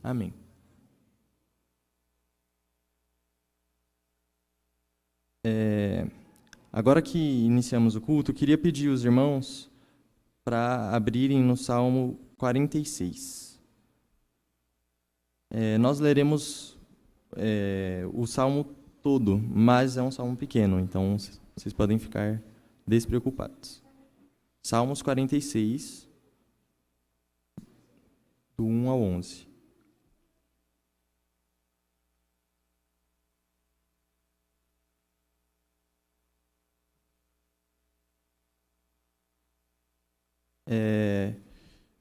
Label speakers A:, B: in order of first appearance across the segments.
A: Amém. Agora que iniciamos o culto, eu queria pedir aos irmãos para abrirem no Salmo 46. Nós leremos o Salmo todo, mas é um salmo pequeno, então vocês podem ficar despreocupados. Salmos 46, do 1 ao 11.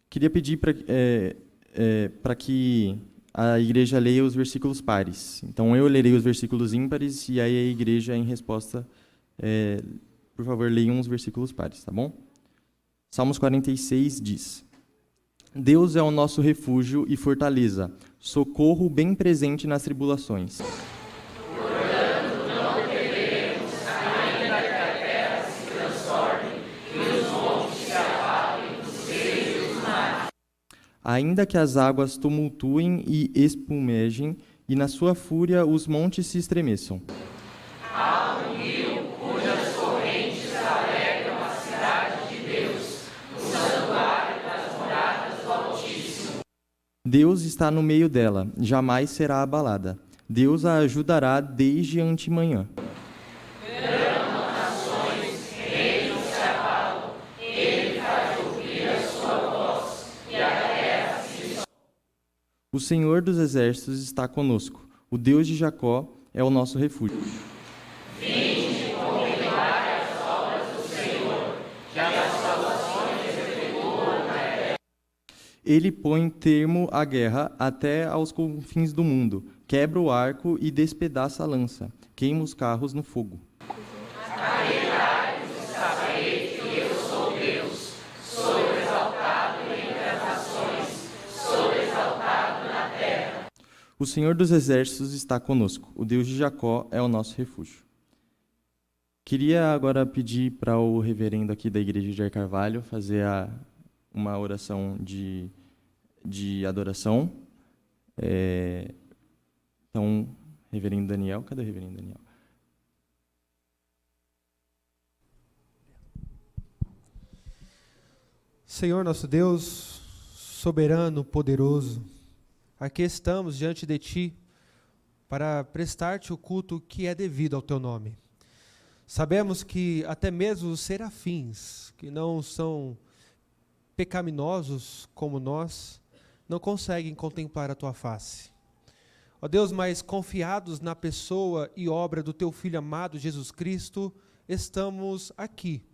A: Queria pedir para que a igreja leia os versículos pares. Então, eu lerei os versículos ímpares e aí a igreja, em resposta, por favor, leiam os versículos pares, tá bom? Salmos 46 diz: Deus é o nosso refúgio e fortaleza, socorro bem presente nas tribulações. Ainda que as águas tumultuem e espumejem, e na sua fúria os montes se estremeçam.
B: Há um rio cujas correntes alegram a cidade de Deus, o santuário das moradas do Altíssimo.
A: Deus está no meio dela, jamais será abalada. Deus a ajudará desde antemanhã. O Senhor dos Exércitos está conosco. O Deus de Jacó é o nosso refúgio.
B: Vinde contemplar as obras do Senhor, que as salvações efetuam na terra.
A: Ele põe termo à guerra até aos confins do mundo, quebra o arco e despedaça a lança, queima os carros no fogo. O Senhor dos Exércitos está conosco. O Deus de Jacó é o nosso refúgio. Queria agora pedir para o reverendo aqui da Igreja de Jair Carvalho fazer uma oração de adoração. Então, reverendo Daniel, cadê o reverendo Daniel?
C: Senhor nosso Deus, soberano, poderoso, aqui estamos diante de Ti para prestar-te o culto que é devido ao Teu nome. Sabemos que até mesmo os serafins, que não são pecaminosos como nós, não conseguem contemplar a Tua face. Ó Deus, mas confiados na pessoa e obra do Teu Filho amado Jesus Cristo, estamos aqui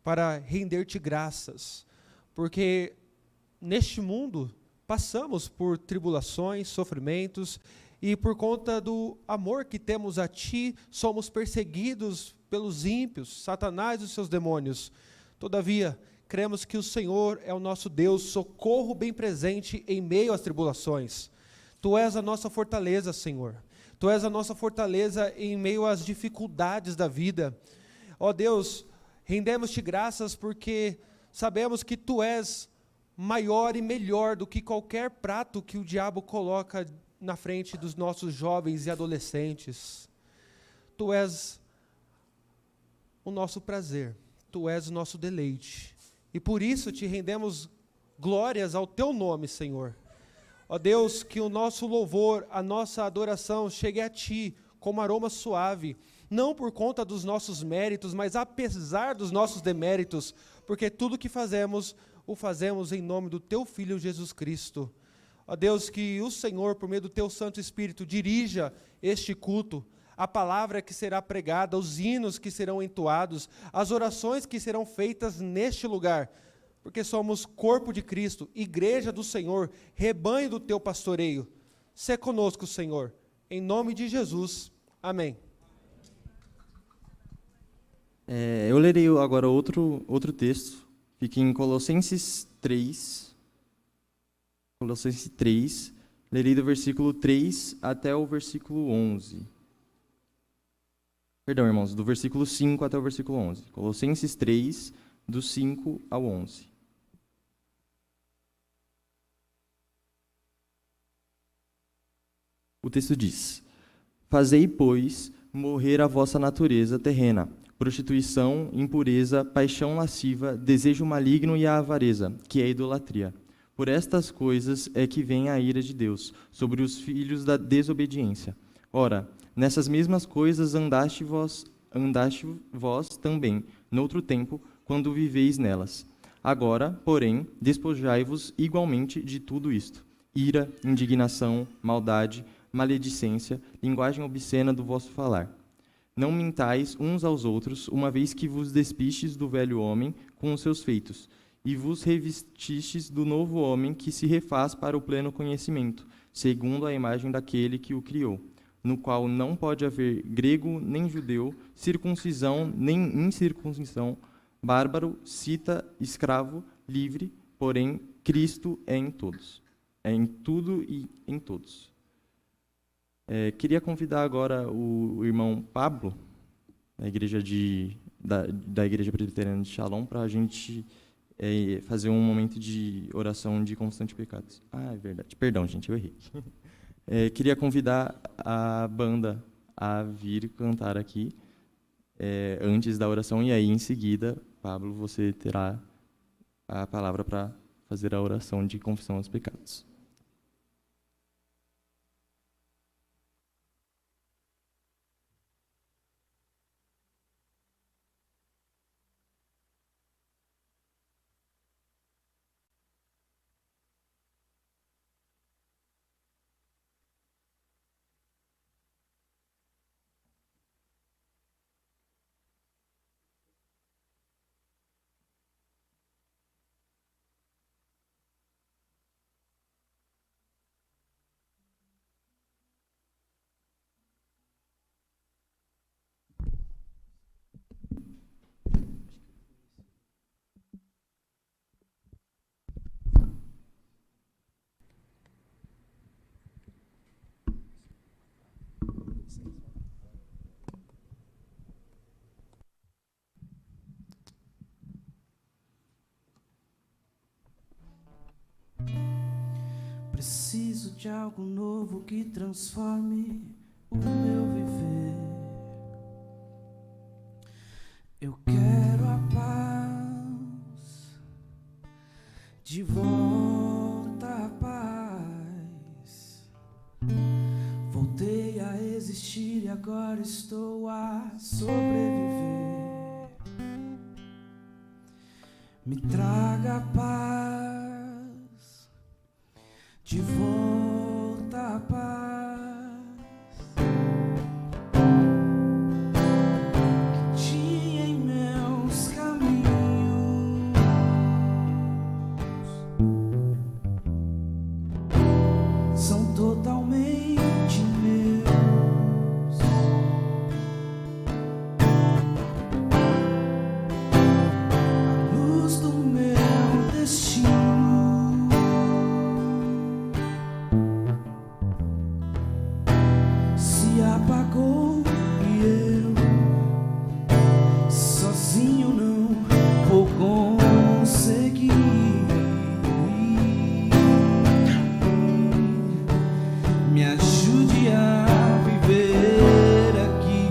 C: para render-te graças, porque neste mundo passamos por tribulações, sofrimentos, e por conta do amor que temos a Ti, somos perseguidos pelos ímpios, Satanás e os seus demônios. Todavia, cremos que o Senhor é o nosso Deus, socorro bem presente em meio às tribulações. Tu és a nossa fortaleza, Senhor. Tu és a nossa fortaleza em meio às dificuldades da vida. Ó Deus, rendemos-te graças porque sabemos que Tu és maior e melhor do que qualquer prato que o diabo coloca na frente dos nossos jovens e adolescentes. Tu és o nosso prazer, Tu és o nosso deleite. E por isso te rendemos glórias ao Teu nome, Senhor. Ó Deus, que o nosso louvor, a nossa adoração chegue a Ti como aroma suave, não por conta dos nossos méritos, mas apesar dos nossos deméritos, porque tudo que fazemos, o fazemos em nome do Teu Filho Jesus Cristo. Ó Deus, que o Senhor, por meio do Teu Santo Espírito, dirija este culto, a palavra que será pregada, os hinos que serão entoados, as orações que serão feitas neste lugar, porque somos corpo de Cristo, igreja do Senhor, rebanho do Teu pastoreio. Sê conosco, Senhor, em nome de Jesus. Amém.
A: Eu lerei agora outro texto. Fica em Colossenses 3. Colossenses 3. Lerei do versículo 3 até o versículo 11. Perdão, irmãos, do versículo 5 até o versículo 11. Colossenses 3, do 5 ao 11. O texto diz: Fazei, pois, morrer a vossa natureza terrena, prostituição, impureza, paixão lasciva, desejo maligno e a avareza, que é a idolatria. Por estas coisas é que vem a ira de Deus sobre os filhos da desobediência. Ora, nessas mesmas coisas andaste vós também, noutro tempo, quando viveis nelas. Agora, porém, despojai-vos igualmente de tudo isto: ira, indignação, maldade, maledicência, linguagem obscena do vosso falar. Não mintais uns aos outros, uma vez que vos despistes do velho homem com os seus feitos, e vos revestistes do novo homem que se refaz para o pleno conhecimento, segundo a imagem daquele que o criou, no qual não pode haver grego nem judeu, circuncisão nem incircuncisão, bárbaro, cita, escravo, livre, porém Cristo é em todos. É em tudo e em todos. Queria convidar agora o irmão Pablo, da Igreja Presbiteriana de Shalom, para a gente fazer um momento de oração de constante pecados. É verdade. Perdão, gente, eu errei. Queria convidar a banda a vir cantar aqui antes da oração, e aí, em seguida, Pablo, você terá a palavra para fazer a oração de confissão aos pecados.
D: Preciso de algo novo que transforme o meu viver. Eu quero a paz, de volta a paz. Voltei a existir e agora estou a sobreviver. Me traga a paz, de volta a paz que tinha em meus caminhos. São totalmente meus. A luz do meu destino apagou e eu sozinho não vou conseguir. Me ajude a viver aqui.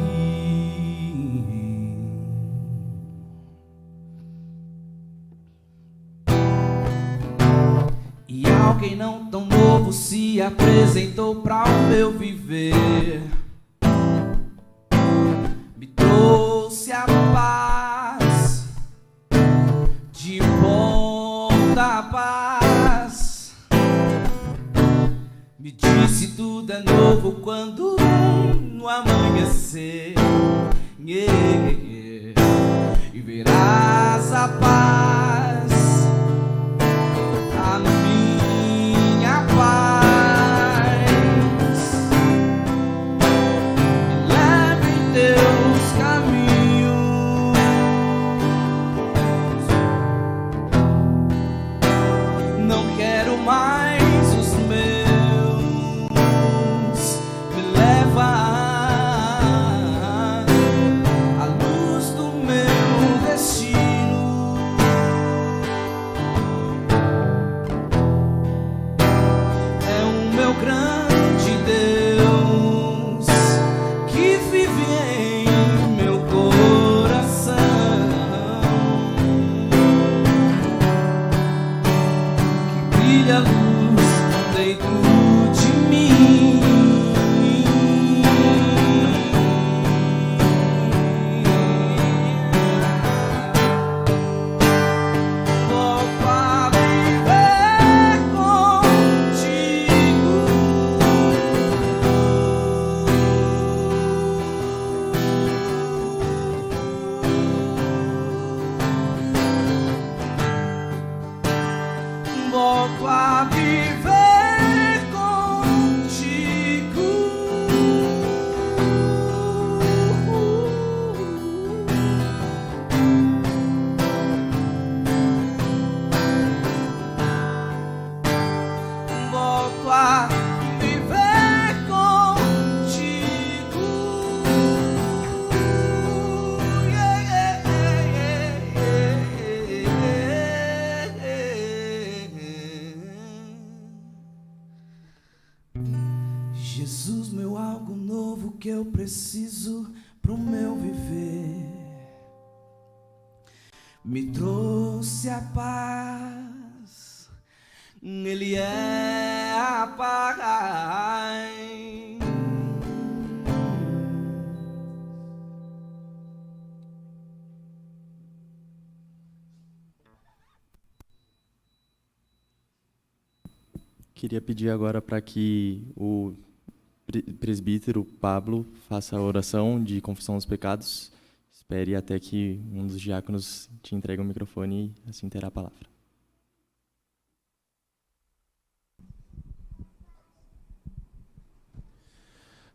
D: E alguém não tão novo se apresentou para o meu viver. Trouxe a paz, de volta a paz. Me disse tudo é novo quando no amanhecer e verás a paz, a minha paz. Mais os meus, me leva à luz do meu destino. Jesus, meu algo novo que eu preciso pro meu viver, me trouxe a paz, Ele é a paz.
A: Queria pedir agora para que o presbítero Pablo faça a oração de confissão dos pecados. Espere até que um dos diáconos te entregue o microfone e assim terá a palavra.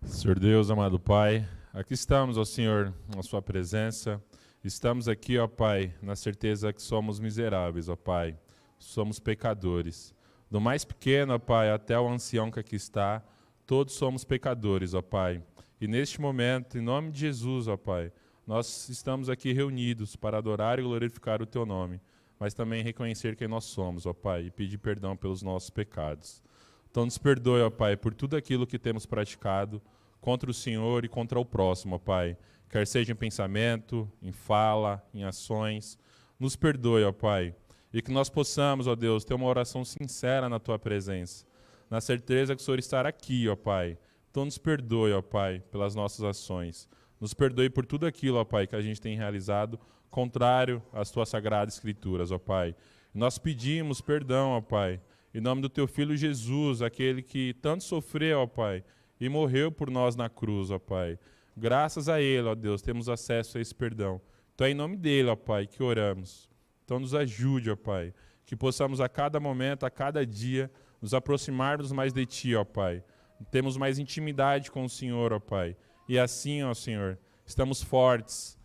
E: Senhor Deus, amado Pai, aqui estamos, ó Senhor, na sua presença. Estamos aqui, ó Pai, na certeza que somos miseráveis, ó Pai. Somos pecadores. Do mais pequeno, ó Pai, até o ancião que aqui está, todos somos pecadores, ó Pai. E neste momento, em nome de Jesus, ó Pai, nós estamos aqui reunidos para adorar e glorificar o Teu nome, mas também reconhecer quem nós somos, ó Pai, e pedir perdão pelos nossos pecados. Então nos perdoe, ó Pai, por tudo aquilo que temos praticado contra o Senhor e contra o próximo, ó Pai. Quer seja em pensamento, em fala, em ações. Nos perdoe, ó Pai. E que nós possamos, ó Deus, ter uma oração sincera na Tua presença, na certeza que o Senhor estará aqui, ó Pai. Então nos perdoe, ó Pai, pelas nossas ações. Nos perdoe por tudo aquilo, ó Pai, que a gente tem realizado contrário às Tuas sagradas Escrituras, ó Pai. Nós pedimos perdão, ó Pai, em nome do Teu Filho Jesus, aquele que tanto sofreu, ó Pai, e morreu por nós na cruz, ó Pai. Graças a Ele, ó Deus, temos acesso a esse perdão. Então é em nome dEle, ó Pai, que oramos. Então nos ajude, ó Pai, que possamos a cada momento, a cada dia, nos aproximarmos mais de Ti, ó Pai. Temos mais intimidade com o Senhor, ó Pai. E assim, ó Senhor, estamos fortes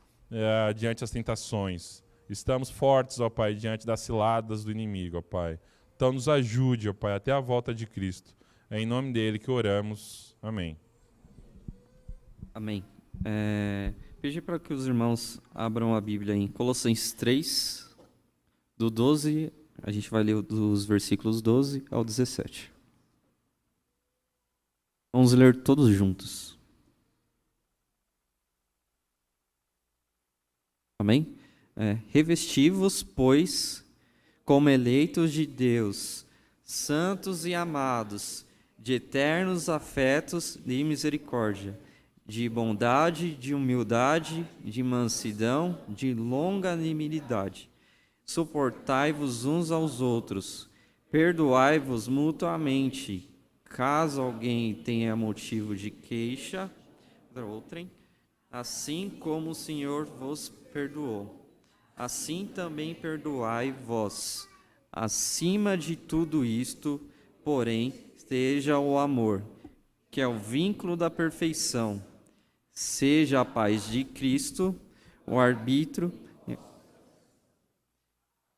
E: diante das tentações. Estamos fortes, ó Pai, diante das ciladas do inimigo, ó Pai. Então nos ajude, ó Pai, até a volta de Cristo. É em nome dEle que oramos. Amém.
F: Amém. Pedir para que os irmãos abram a Bíblia em Colossenses 3, do 12, a gente vai ler dos versículos 12 ao 17. Vamos ler todos juntos. Amém? Revesti-vos, pois, como eleitos de Deus, santos e amados, de eternos afetos e misericórdia, de bondade, de humildade, de mansidão, de longanimidade. Suportai-vos uns aos outros, perdoai-vos mutuamente, caso alguém tenha motivo de queixa, outrem, assim como o Senhor vos perdoou, assim também perdoai vós. Acima de tudo isto, porém, esteja o amor, que é o vínculo da perfeição. Seja a paz de Cristo, o arbítrio,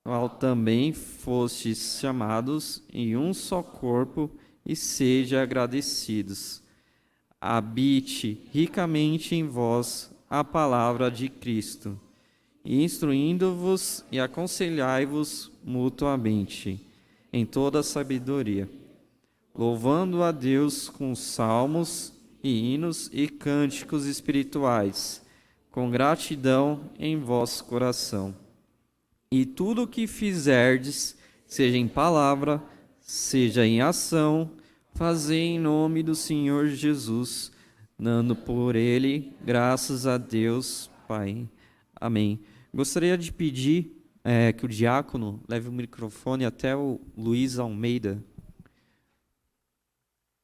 F: ao também fostes chamados em um só corpo, e seja agradecidos. Habite ricamente em vós a palavra de Cristo, instruindo-vos e aconselhai-vos mutuamente em toda a sabedoria, louvando a Deus com salmos e hinos e cânticos espirituais, com gratidão em vosso coração. E tudo o que fizerdes, seja em palavra, seja em ação, fazei em nome do Senhor Jesus, dando por Ele graças a Deus, Pai. Amém. Gostaria de pedir que o diácono leve o microfone até o Luiz Almeida.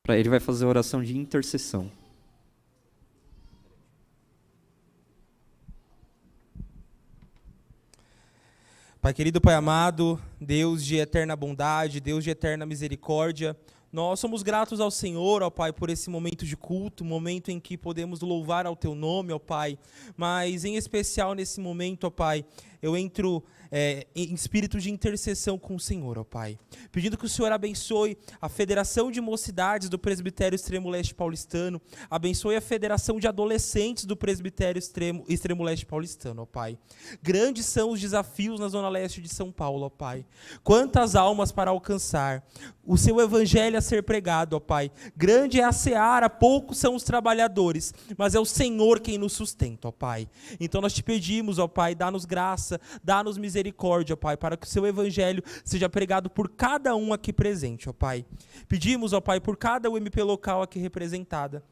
F: Ele vai fazer a oração de intercessão.
G: Pai querido, Pai amado, Deus de eterna bondade, Deus de eterna misericórdia, nós somos gratos ao Senhor, ó Pai, por esse momento de culto, momento em que podemos louvar ao Teu nome, ó Pai, mas em especial nesse momento, ó Pai, eu entro em espírito de intercessão com o Senhor, ó Pai, pedindo que o Senhor abençoe a Federação de Mocidades do Presbitério Extremo Leste Paulistano, abençoe a Federação de Adolescentes do Presbitério Extremo Leste Paulistano, ó Pai. Grandes são os desafios na Zona Leste de São Paulo, ó Pai. Quantas almas para alcançar. O Seu Evangelho ser pregado, ó Pai. Grande é a seara, poucos são os trabalhadores, mas é o Senhor quem nos sustenta, ó Pai. Então nós te pedimos, ó Pai, dá-nos graça, dá-nos misericórdia, ó Pai, para que o seu evangelho seja pregado por cada um aqui presente, ó Pai. Pedimos, ó Pai, por cada UMP local aqui representada,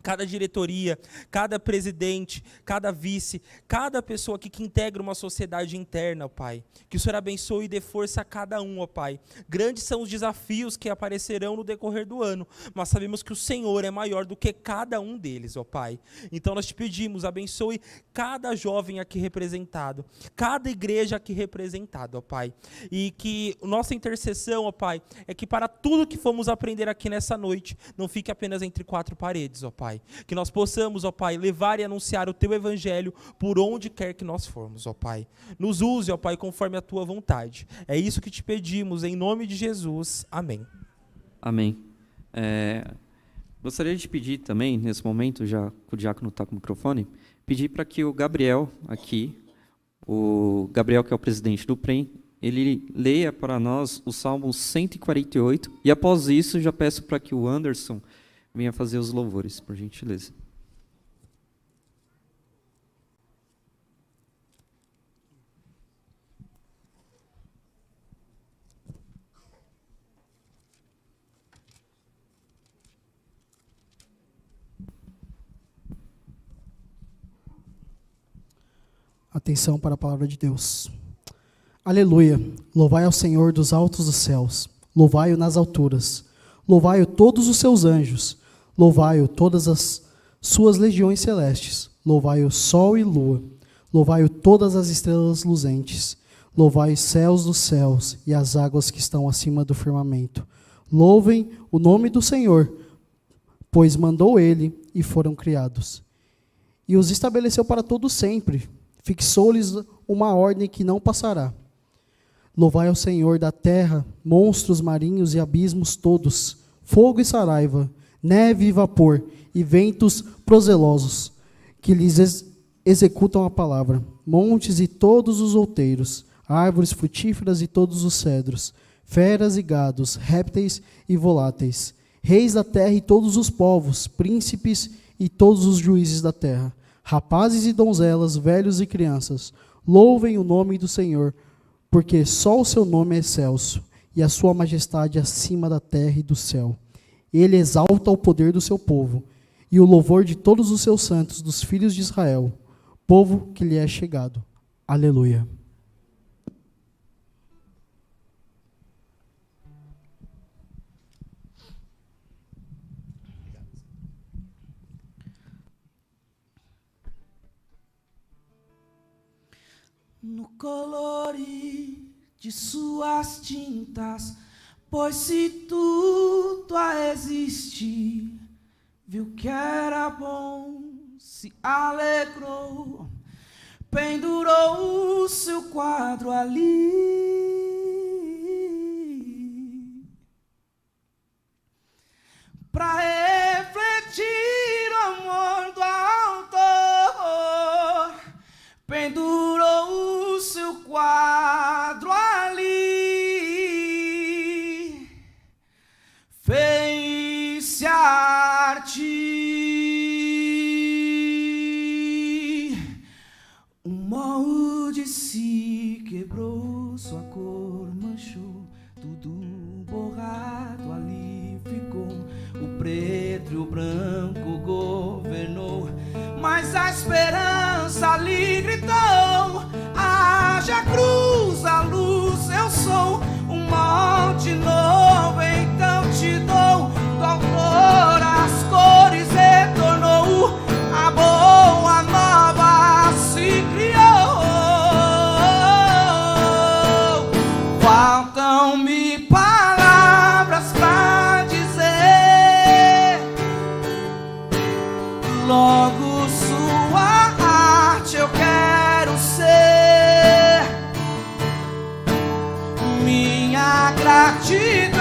G: cada diretoria, cada presidente, cada vice, cada pessoa aqui que integra uma sociedade interna, ó Pai. Que o Senhor abençoe e dê força a cada um, ó Pai. Grandes são os desafios que aparecerão no decorrer do ano, mas sabemos que o Senhor é maior do que cada um deles, ó Pai. Então nós te pedimos, abençoe cada jovem aqui representado, cada igreja aqui representada, ó Pai. E que nossa intercessão, ó Pai, é que para tudo que fomos aprender aqui nessa noite, não fique apenas entre quatro paredes, ó Pai. Que nós possamos, ó Pai, levar e anunciar o Teu Evangelho por onde quer que nós formos, ó Pai. Nos use, ó Pai, conforme a Tua vontade. É isso que te pedimos, em nome de Jesus. Amém.
F: Amém. Gostaria de pedir também, nesse momento, já que o diácono está com o microfone, pedir para que o Gabriel aqui, o Gabriel que é o presidente do PREM, ele leia para nós o Salmo 148, e após isso já peço para que o Anderson venha fazer os louvores, por gentileza.
H: Atenção para a palavra de Deus. Aleluia! Louvai ao Senhor dos altos dos céus, louvai-o nas alturas, louvai-o todos os seus anjos, louvai-o todas as suas legiões celestes, louvai-o sol e lua, louvai-o todas as estrelas luzentes, louvai os céus dos céus e as águas que estão acima do firmamento. Louvem o nome do Senhor, pois mandou ele e foram criados. E os estabeleceu para todo sempre, fixou-lhes uma ordem que não passará. Louvai ao Senhor da terra, monstros marinhos e abismos todos, fogo e saraiva, neve e vapor, e ventos prozelosos, que lhes executam a palavra, montes e todos os outeiros, árvores frutíferas e todos os cedros, feras e gados, répteis e voláteis, reis da terra e todos os povos, príncipes e todos os juízes da terra, rapazes e donzelas, velhos e crianças, louvem o nome do Senhor, porque só o seu nome é excelso, e a sua majestade acima da terra e do céu. Ele exalta o poder do seu povo, e o louvor de todos os seus santos, dos filhos de Israel, povo que lhe é chegado. Aleluia.
D: No colore de suas tintas, pois se tudo a existir, viu que era bom, se alegrou, pendurou o seu quadro ali. Pra refletir o amor do autor, pendurou o seu quadro ali, fez-se arte, um molde se quebrou, sua cor manchou, tudo borrado ali ficou, o preto e o branco governou, mas a esperança ali gritou, haja cruz, a luz eu sou, um molde novo então te dou, do autor as cores retornou, a boa nova se criou. Faltam-me palavras pra dizer, logo sua arte eu quero ser, minha gratidão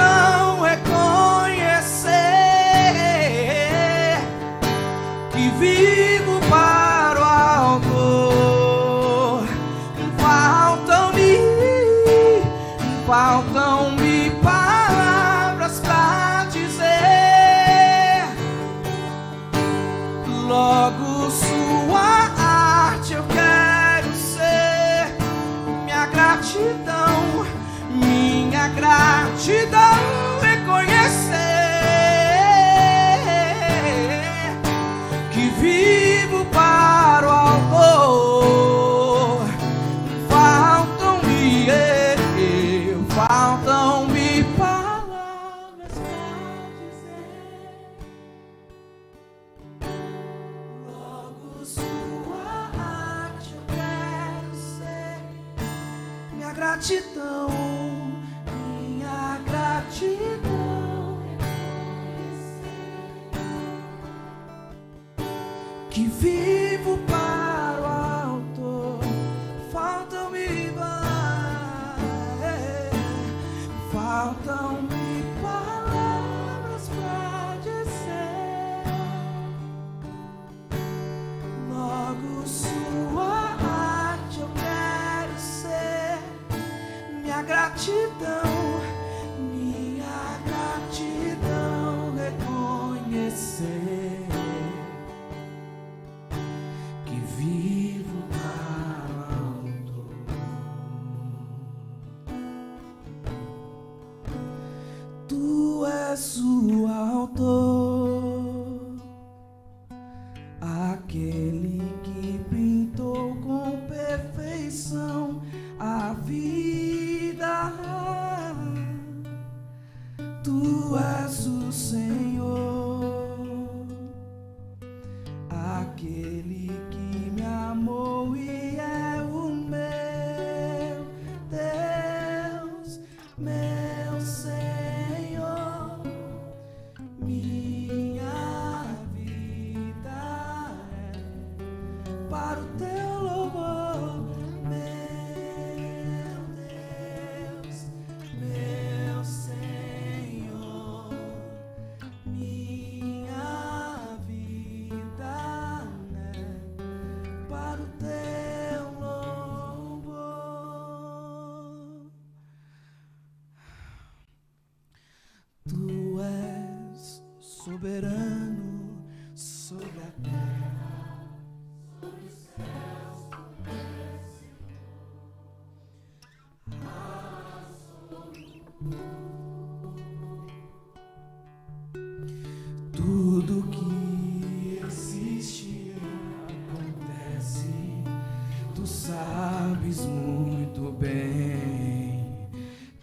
D: gratidão, minha gratidão, que vivo para o Autor. Faltam-me palavras pra dizer, logo sua arte eu quero ser. Minha gratidão reconhecer que vivo para o Autor. Tu és o Autor, aquele que pintou com perfeição a vida. Tu és o Senhor, aquele que me amou e é o meu Deus, meu Senhor. Minha vida é para o teu louvor, meu Deus, meu Senhor. Minha vida é para o teu louvor. Tu és soberano sobre a terra, sobre os céus, tudo que existe acontece. Tu sabes muito bem,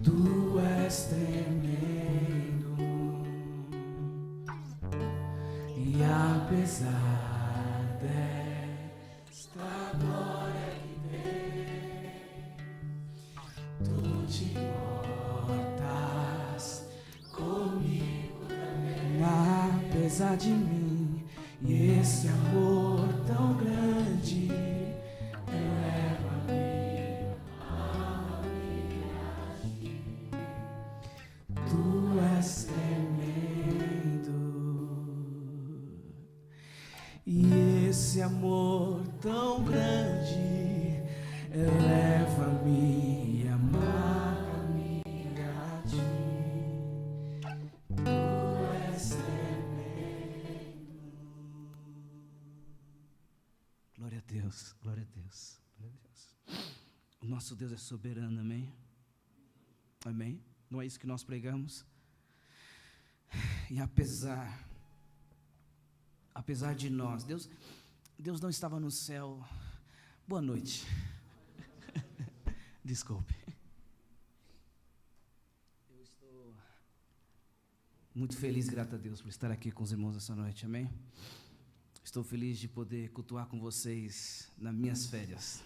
D: tu és tremendo. E apesar desta glória que vem, tu te importas comigo também. Apesar de mim e esse amor tão grande, eleva-me a agir. Tu és tremendo. E esse amor tão grande eleva-me a amar-me a ti. Tu és tremendo. Glória a Deus, glória a Deus, glória a Deus. O nosso Deus é soberano, amém? Amém? Não é isso que nós pregamos? E apesar de nós, Deus não estava no céu. Boa noite. Desculpe. Eu estou muito feliz, grato a Deus, por estar aqui com os irmãos essa noite, amém? Estou feliz de poder cultuar com vocês nas minhas férias.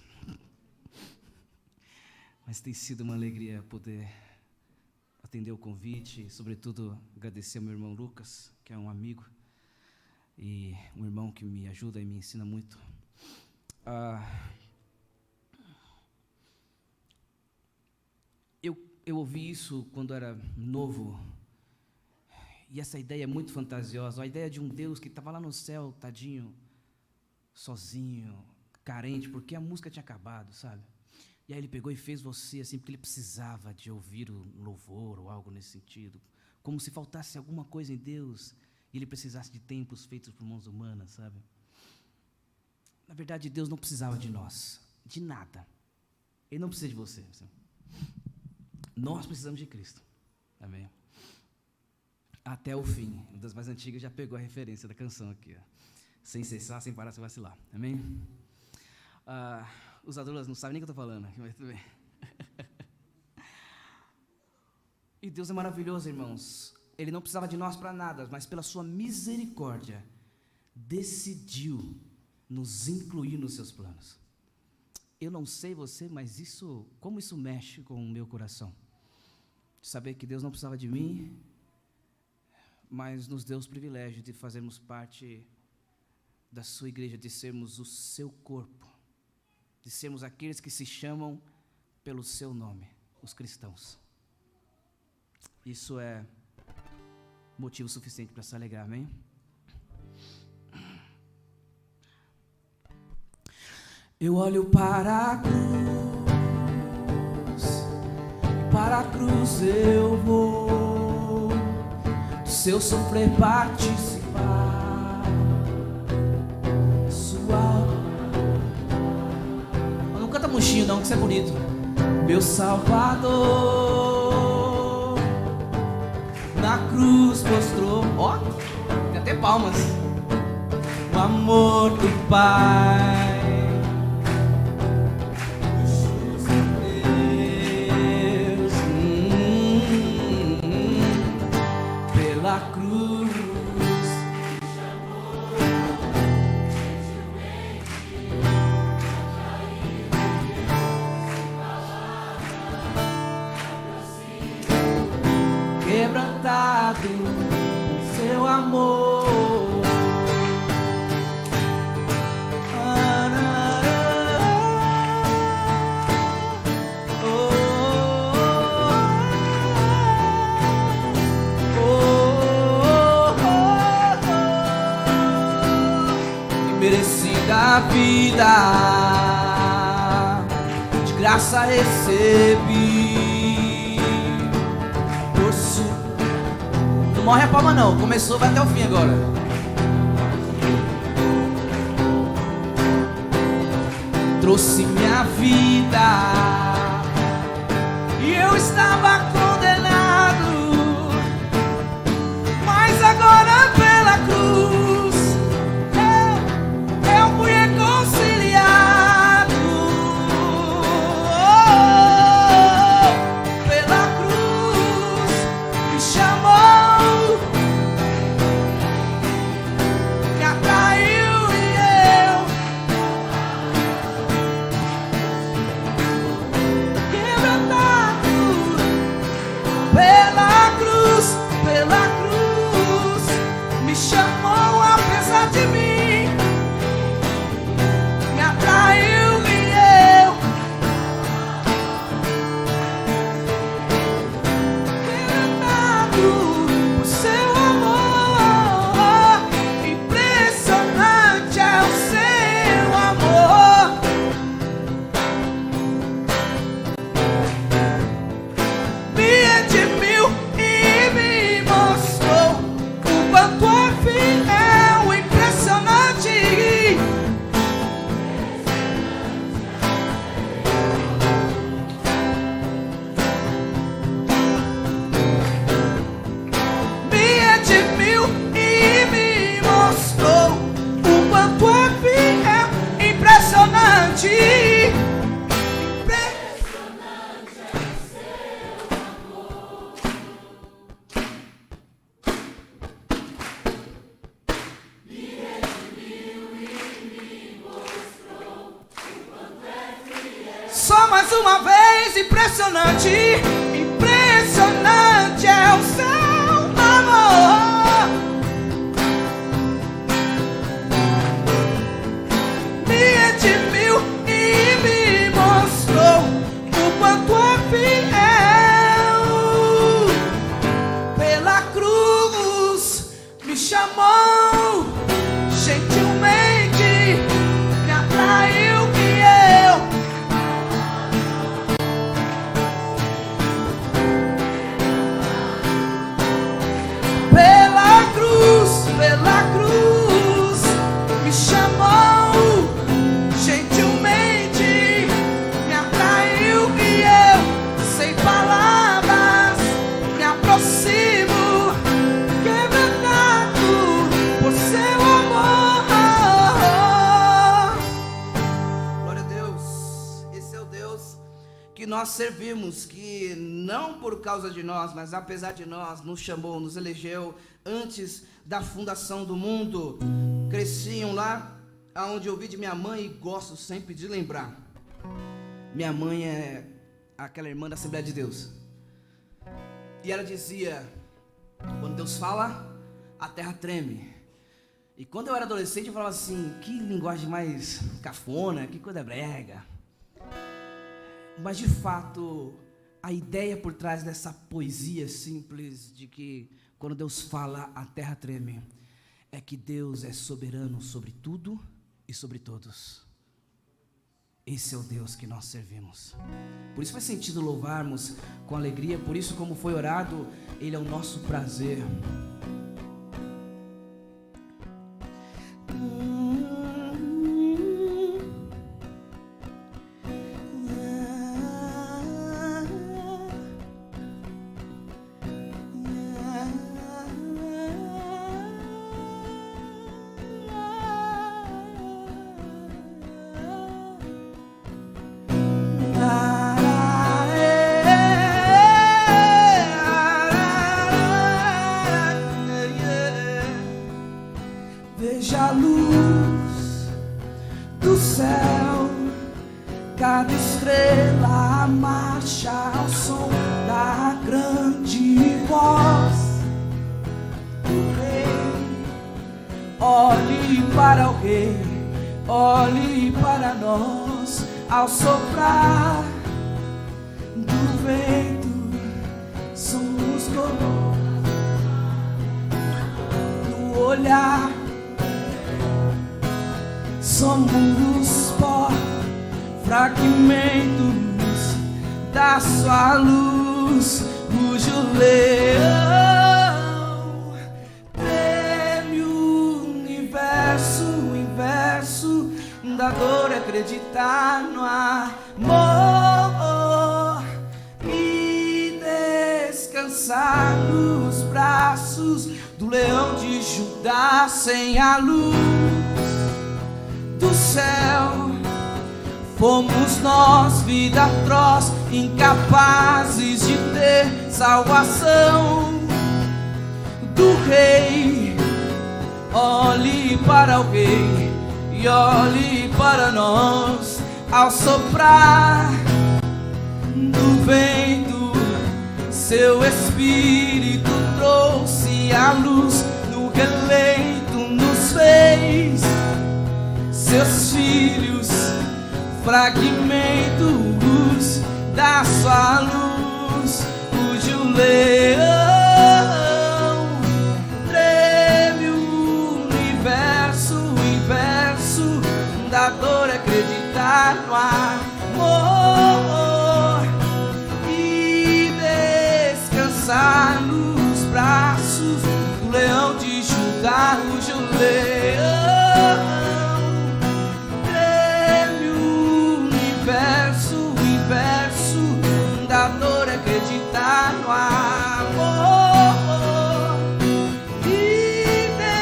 D: Mas tem sido uma alegria poder atender o convite e, sobretudo, agradecer ao meu irmão Lucas, que é um amigo e um irmão que me ajuda e me ensina muito. Eu ouvi isso quando era novo, e essa ideia é muito fantasiosa, a ideia de um Deus que estava lá no céu, tadinho, sozinho, carente, porque a música tinha acabado, sabe? E aí ele pegou e fez você assim, porque ele precisava de ouvir o louvor ou algo nesse sentido, como se faltasse alguma coisa em Deus e ele precisasse de templos feitos por mãos humanas, sabe? Na verdade, Deus não precisava de nós, de nada. Ele não precisa de você. Sabe? Nós precisamos de Cristo. Amém? Até o fim. Uma das mais antigas já pegou a referência da canção aqui. Ó. Sem cessar, sem parar, sem vacilar. Amém? Os adultos não sabem nem o que eu estou falando, mas tudo bem. E Deus é maravilhoso, irmãos. Ele não precisava de nós para nada, mas pela sua misericórdia, decidiu nos incluir nos seus planos. eu não sei você, mas como isso mexe com o meu coração. Saber que Deus não precisava de mim, mas nos deu os privilégios de fazermos parte da sua igreja, de sermos o seu corpo, de sermos aqueles que se chamam pelo seu nome, os cristãos. Isso é motivo suficiente para se alegrar, amém? Eu olho para a cruz eu vou, do seu sofrer participar, sua... Não canta murchinho não, que isso é bonito. Meu Salvador na cruz mostrou, ó, tem até palmas, o amor do Pai. Quebrantado seu amor, imerecida a vida, de graça recebi. Não morre a palma não, começou, vai até o fim agora. Trouxe minha vida e eu estava condenado, mas agora pela cruz eu fui reconciliado. Pela cruz me chamou, me atraiu e eu quebrantado. Pela cruz me chamou apesar de mim, me atraiu e eu quebrantado por seu amor. Impressionante é o seu amor. Me redimiu e me mostrou o quanto é fiel. Impressionante. Me redimiu e me mostrou o quanto é fiel. Impressionante. Só mais uma vez, impressionante, impressionante é o seu amor. Me redimiu e me mostrou o quanto é fiel. Pela cruz me chamou gentilmente, me atraiu e eu pela cruz me chamou gentilmente, me atraiu e eu sem palavras me aproximo, quebrantado por seu amor. Glória a Deus. Esse é o Deus que nós servimos, que não por causa de nós, mas apesar de nós, nos chamou, nos elegeu antes da fundação do mundo. Cresciam lá onde eu ouvi de minha mãe e gosto sempre de lembrar. Minha mãe é aquela irmã da Assembleia de Deus. E ela dizia, quando Deus fala, a terra treme. E quando eu era adolescente, eu falava assim, que linguagem mais cafona, que coisa brega. Mas de fato, a ideia por trás dessa poesia simples de que quando Deus fala, a terra treme, é que Deus é soberano sobre tudo e sobre todos. Esse é o Deus que nós servimos. Por isso faz sentido louvarmos com alegria, por isso, como foi orado, Ele é o nosso prazer.
B: Veja a luz do céu, cada estrela marcha ao som da grande voz do Rei. Olhe para o Rei, olhe para nós, ao soprar do vento, somos coroas no olhar. Somos pó, fragmentos da sua luz, cujo leão treme o universo, o inverso da dor é acreditar no amor e descansar nos braços do leão de Judá. Sem a luz do céu, fomos nós, vida atroz, incapazes de ter salvação do Rei. Olhe para o Rei e olhe para nós, ao soprar do vento, seu Espírito trouxe a luz no relento, nos fez seus filhos, fragmentos da sua luz, cujo leão treme o universo, o inverso da dor é acreditar no amor e descansar nos braços do leão de Judá, cujo leão da dor é acreditar no amor e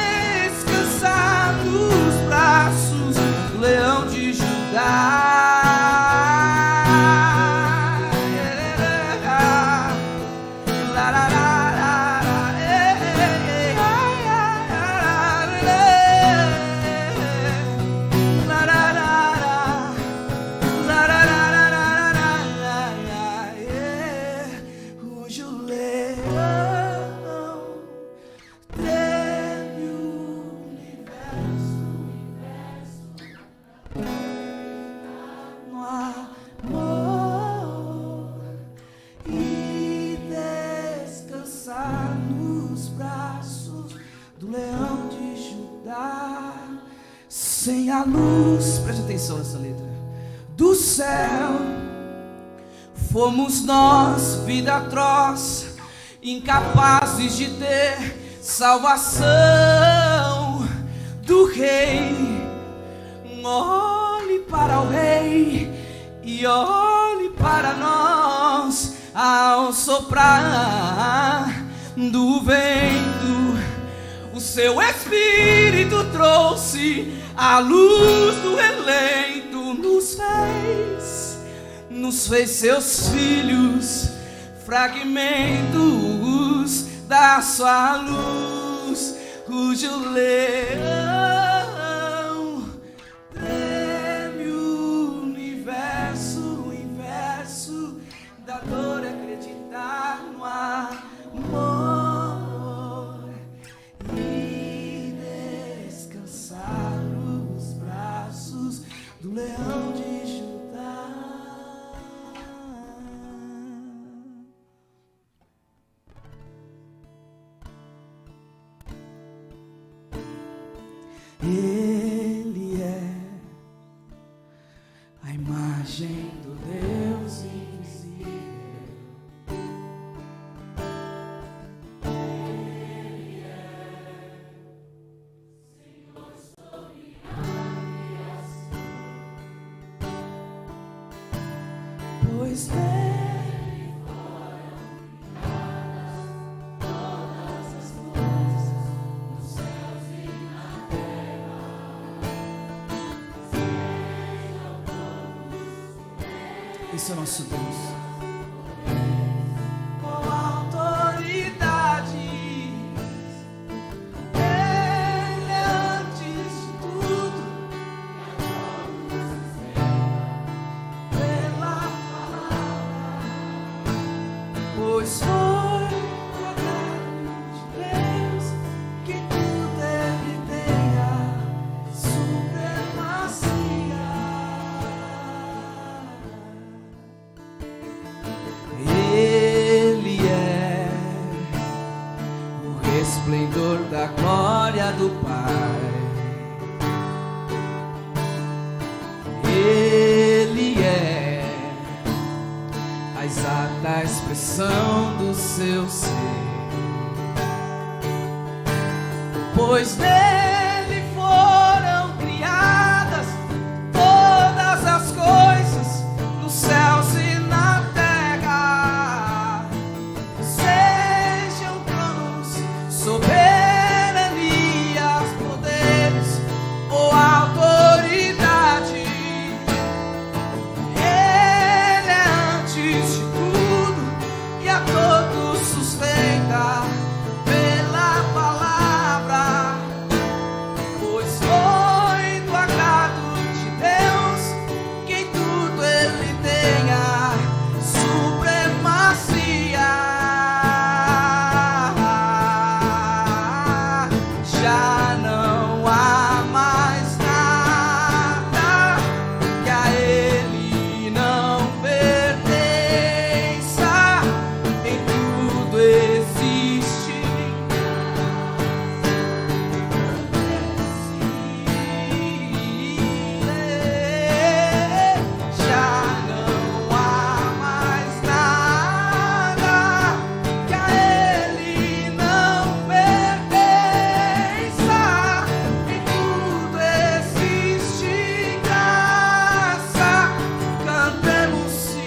B: descansar nos braços do leão de Judá. Sem a luz, preste atenção nessa letra, do céu, fomos nós, vida atroz, incapazes de ter salvação do Rei. Olhe para o Rei e olhe para nós, ao soprar do vento, o seu Espírito trouxe a luz do relento, nos fez seus filhos, fragmentos da sua luz, cujo leão treme o universo, o
D: Ele é a imagem do Deus invisível. Ele é Senhor sobre a criação, pois nele foram criadas todas as coisas, nos céus e na terra. Esse é o nosso Deus. Com autoridade, Ele é antes de tudo, pela palavra, pois foi vontade de Deus que tudo Ele tenha supremacia. Ele é o resplendor da glória do Pai. Ele é a exata expressão do seu ser, pois nele foram criadas todas as coisas, nos céus e na terra, sejam tronos, soberanias, poderes ou autoridade. Ele é antes de tudo e a todos sustenta pela palavra, pois foi do agrado de Deus que em tudo Ele tenha supremacia. Já não há mais nada que a Ele não pertença, em tudo existe. Já não há mais nada que a Ele não pertença, em tudo existe graça. Cantemos sim.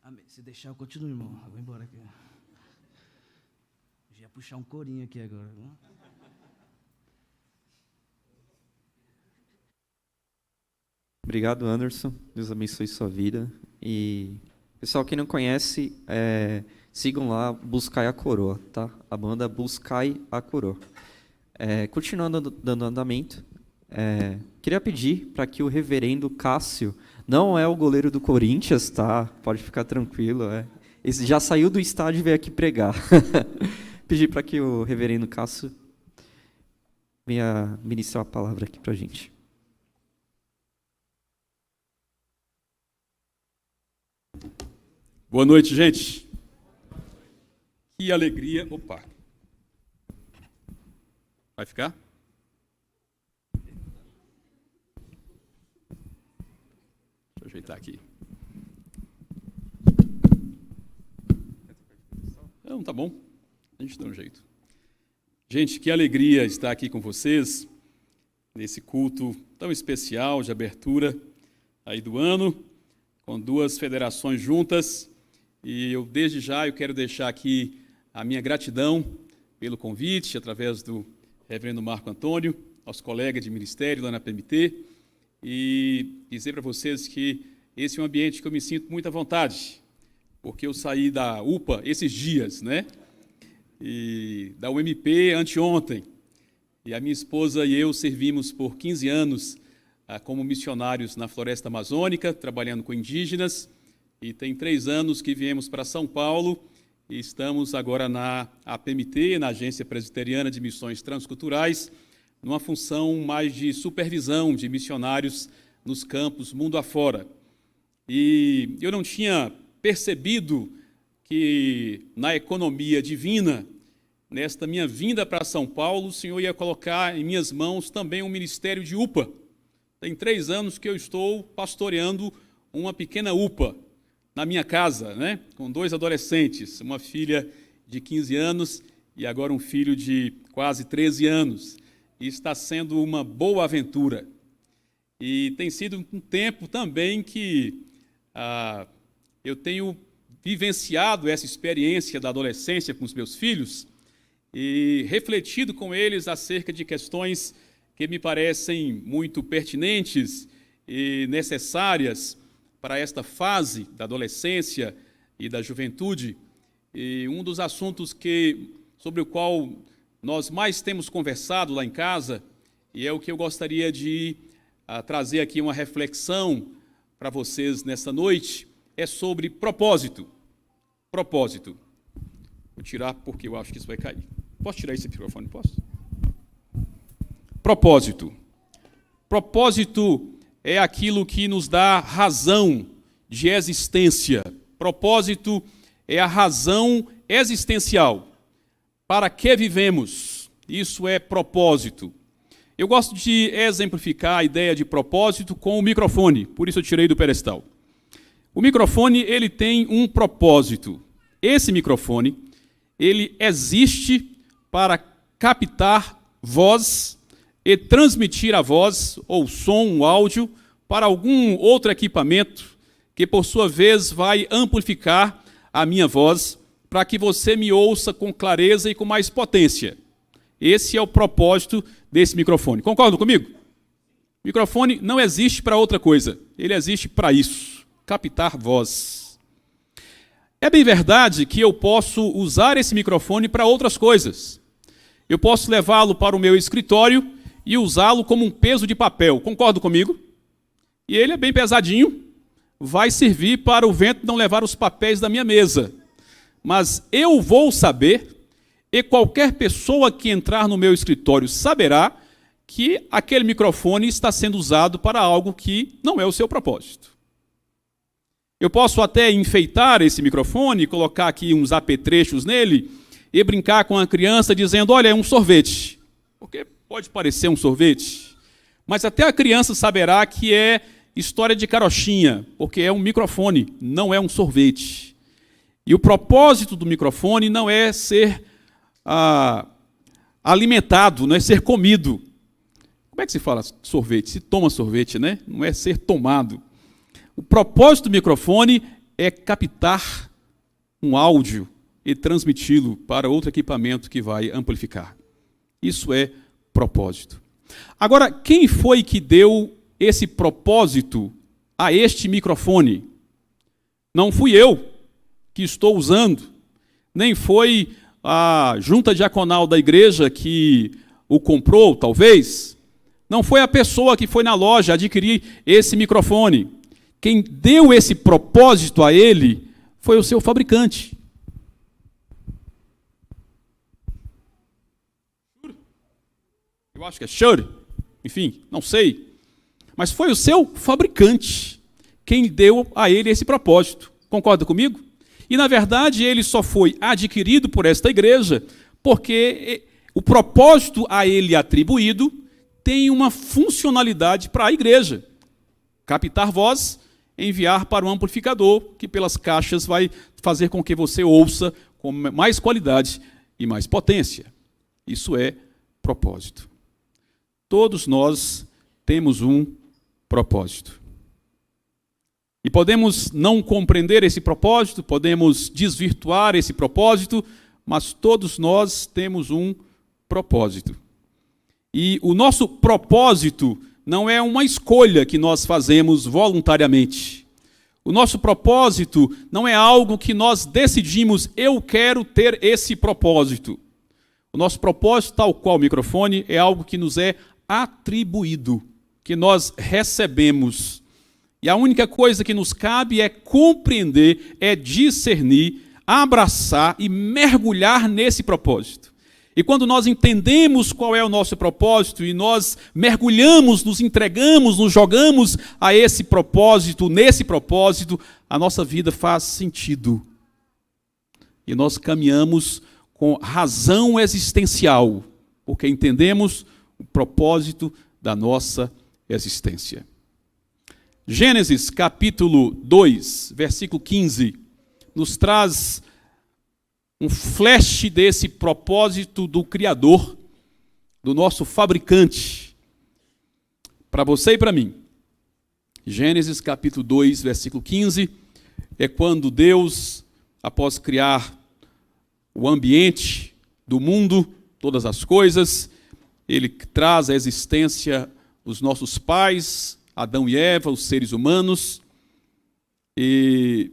D: Amém. Se deixar, eu continuo, irmão. Eu vou embora aqui. Já ia puxar um corinho aqui agora. Viu?
F: Obrigado, Anderson. Deus abençoe sua vida. E, pessoal, quem não conhece, sigam lá Buscai a Coroa, tá? A banda Buscai a Coroa. Continuando dando andamento, queria pedir para que o reverendo Cássio, não é o goleiro do Corinthians, tá? Pode ficar tranquilo. Esse já saiu do estádio e veio aqui pregar. Pedir para que o reverendo Cássio venha ministrar a palavra aqui para a gente.
I: Boa noite, gente. Que alegria. Opa. Vai ficar? Deixa eu ajeitar aqui. Não, tá bom. A gente dá um jeito. Gente, que alegria estar aqui com vocês nesse culto tão especial de abertura aí do ano, com duas federações juntas. E eu, desde já, eu quero deixar aqui a minha gratidão pelo convite, através do reverendo Marco Antônio, aos colegas de ministério lá na PMT, e dizer para vocês que esse é um ambiente que eu me sinto muito à vontade, porque eu saí da UPA esses dias, né? e da UMP anteontem. E a minha esposa e eu servimos por 15 anos como missionários na floresta amazônica, trabalhando com indígenas, e tem 3 anos que viemos para São Paulo e estamos agora na APMT, na Agência Presbiteriana de Missões Transculturais, numa função mais de supervisão de missionários nos campos mundo afora. E eu não tinha percebido que na economia divina, nesta minha vinda para São Paulo, o Senhor ia colocar em minhas mãos também um ministério de UPA. Tem 3 anos que eu estou pastoreando uma pequena UPA na minha casa, né? Com 2 adolescentes, uma filha de 15 anos e agora um filho de quase 13 anos. E está sendo uma boa aventura. E tem sido um tempo também que eu tenho vivenciado essa experiência da adolescência com os meus filhos e refletido com eles acerca de questões que me parecem muito pertinentes e necessárias para esta fase da adolescência e da juventude. E um dos assuntos sobre o qual nós mais temos conversado lá em casa, e é o que eu gostaria de trazer aqui uma reflexão para vocês nesta noite, é sobre propósito. Propósito. Vou tirar porque eu acho que isso vai cair. Posso tirar esse microfone? Posso? Propósito. Propósito é aquilo que nos dá razão de existência. Propósito é a razão existencial. Para que vivemos? Isso é propósito. Eu gosto de exemplificar a ideia de propósito com o microfone, por isso eu tirei do pedestal. O microfone, ele tem um propósito. Esse microfone, ele existe para captar voz e transmitir a voz, ou som, ou áudio, para algum outro equipamento que, por sua vez, vai amplificar a minha voz para que você me ouça com clareza e com mais potência. Esse é o propósito desse microfone. Concordam comigo? O microfone não existe para outra coisa. Ele existe para isso, captar voz. É bem verdade que eu posso usar esse microfone para outras coisas. Eu posso levá-lo para o meu escritório e usá-lo como um peso de papel. Concordam comigo? E ele é bem pesadinho, vai servir para o vento não levar os papéis da minha mesa. Mas eu vou saber, e qualquer pessoa que entrar no meu escritório saberá, que aquele microfone está sendo usado para algo que não é o seu propósito. Eu posso até enfeitar esse microfone, colocar aqui uns apetrechos nele e brincar com a criança dizendo, olha, é um sorvete. Porque pode parecer um sorvete, mas até a criança saberá que é história de carochinha, porque é um microfone, não é um sorvete. E o propósito do microfone não é ser alimentado, não é ser comido. Como é que se fala sorvete? Se toma sorvete, né? Não é ser tomado. O propósito do microfone é captar um áudio e transmiti-lo para outro equipamento que vai amplificar. Isso é propósito. Agora, quem foi que deu esse propósito a este microfone? Não fui eu que estou usando, nem foi a junta diaconal da igreja que o comprou, talvez. Não foi a pessoa que foi na loja adquirir esse microfone. Quem deu esse propósito a ele foi o seu fabricante. Eu acho que é Shure, enfim, não sei. Mas foi o seu fabricante quem deu a ele esse propósito. Concorda comigo? E, na verdade, ele só foi adquirido por esta igreja porque o propósito a ele atribuído tem uma funcionalidade para a igreja. Captar voz, enviar para um amplificador, que pelas caixas vai fazer com que você ouça com mais qualidade e mais potência. Isso é propósito. Todos nós temos um propósito. E podemos não compreender esse propósito, podemos desvirtuar esse propósito, mas todos nós temos um propósito. E o nosso propósito não é uma escolha que nós fazemos voluntariamente. O nosso propósito não é algo que nós decidimos, eu quero ter esse propósito. O nosso propósito, tal qual o microfone, é algo que nos é atribuído, que nós recebemos. E a única coisa que nos cabe é compreender, é discernir, abraçar e mergulhar nesse propósito. E quando nós entendemos qual é o nosso propósito e nós mergulhamos, nos entregamos, nos jogamos a esse propósito, nesse propósito, a nossa vida faz sentido. E nós caminhamos com razão existencial, porque entendemos o propósito da nossa existência. Gênesis capítulo 2, versículo 15, nos traz um flash desse propósito do Criador, do nosso fabricante, para você e para mim. Gênesis capítulo 2, versículo 15, é quando Deus, após criar o ambiente do mundo, todas as coisas, Ele traz à existência os nossos pais, Adão e Eva, os seres humanos, e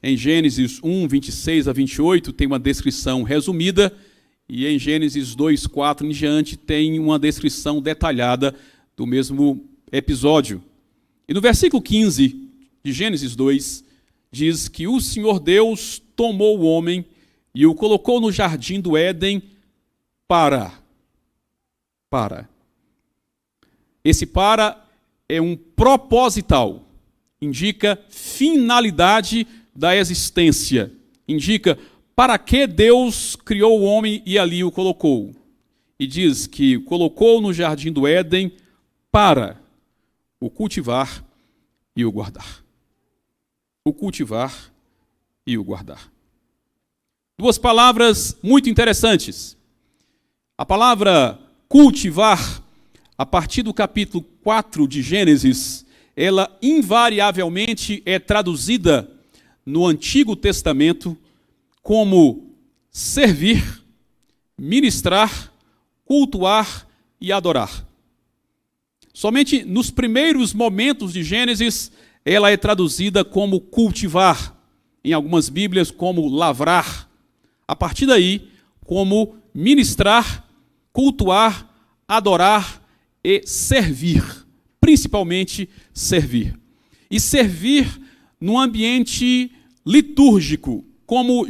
I: em Gênesis 1, 26 a 28, tem uma descrição resumida, e em Gênesis 2, 4 em diante, tem uma descrição detalhada do mesmo episódio. E no versículo 15 de Gênesis 2, diz que o Senhor Deus tomou o homem e o colocou no jardim do Éden para. Esse para é um proposital, indica finalidade da existência, indica para que Deus criou o homem e ali o colocou. E diz que colocou no jardim do Éden para o cultivar e o guardar. O cultivar e o guardar. Duas palavras muito interessantes. A palavra cultivar, a partir do capítulo 4 de Gênesis, ela invariavelmente é traduzida no Antigo Testamento como servir, ministrar, cultuar e adorar. Somente nos primeiros momentos de Gênesis, ela é traduzida como cultivar, em algumas Bíblias como lavrar. A partir daí, como ministrar, cultuar, adorar e servir, principalmente servir. E servir num ambiente litúrgico, como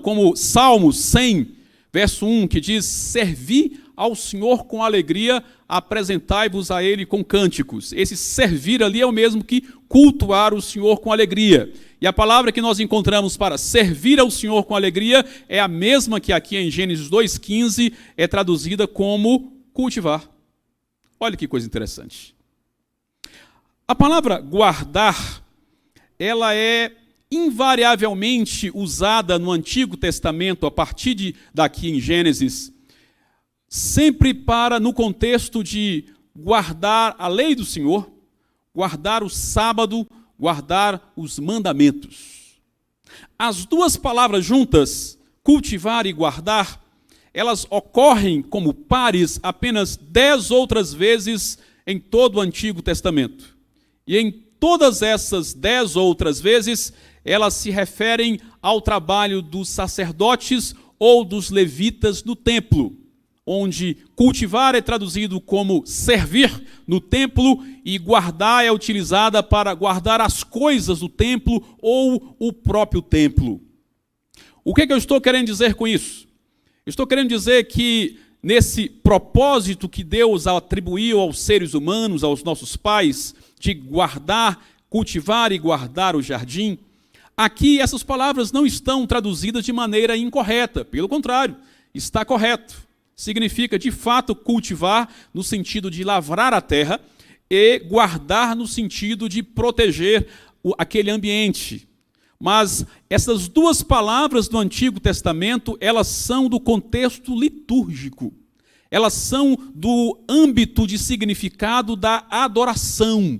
I: como Salmos 100, verso 1, que diz: servi ao Senhor com alegria, apresentai-vos a Ele com cânticos. Esse servir ali é o mesmo que cultuar o Senhor com alegria. E a palavra que nós encontramos para servir ao Senhor com alegria é a mesma que aqui em Gênesis 2,15 é traduzida como cultivar. Olha que coisa interessante. A palavra guardar, ela é invariavelmente usada no Antigo Testamento, a partir daqui em Gênesis, sempre no contexto de guardar a lei do Senhor, guardar o sábado, guardar os mandamentos. As duas palavras juntas, cultivar e guardar, elas ocorrem como pares apenas 10 outras vezes em todo o Antigo Testamento. E em todas essas 10 outras vezes, elas se referem ao trabalho dos sacerdotes ou dos levitas no templo, onde cultivar é traduzido como servir no templo e guardar é utilizada para guardar as coisas do templo ou o próprio templo. O que eu estou querendo dizer com isso? Estou querendo dizer que nesse propósito que Deus atribuiu aos seres humanos, aos nossos pais, de guardar, cultivar e guardar o jardim, aqui essas palavras não estão traduzidas de maneira incorreta, pelo contrário, está correto. Significa, de fato, cultivar no sentido de lavrar a terra e guardar no sentido de proteger aquele ambiente. Mas essas duas palavras do Antigo Testamento, elas são do contexto litúrgico. Elas são do âmbito de significado da adoração.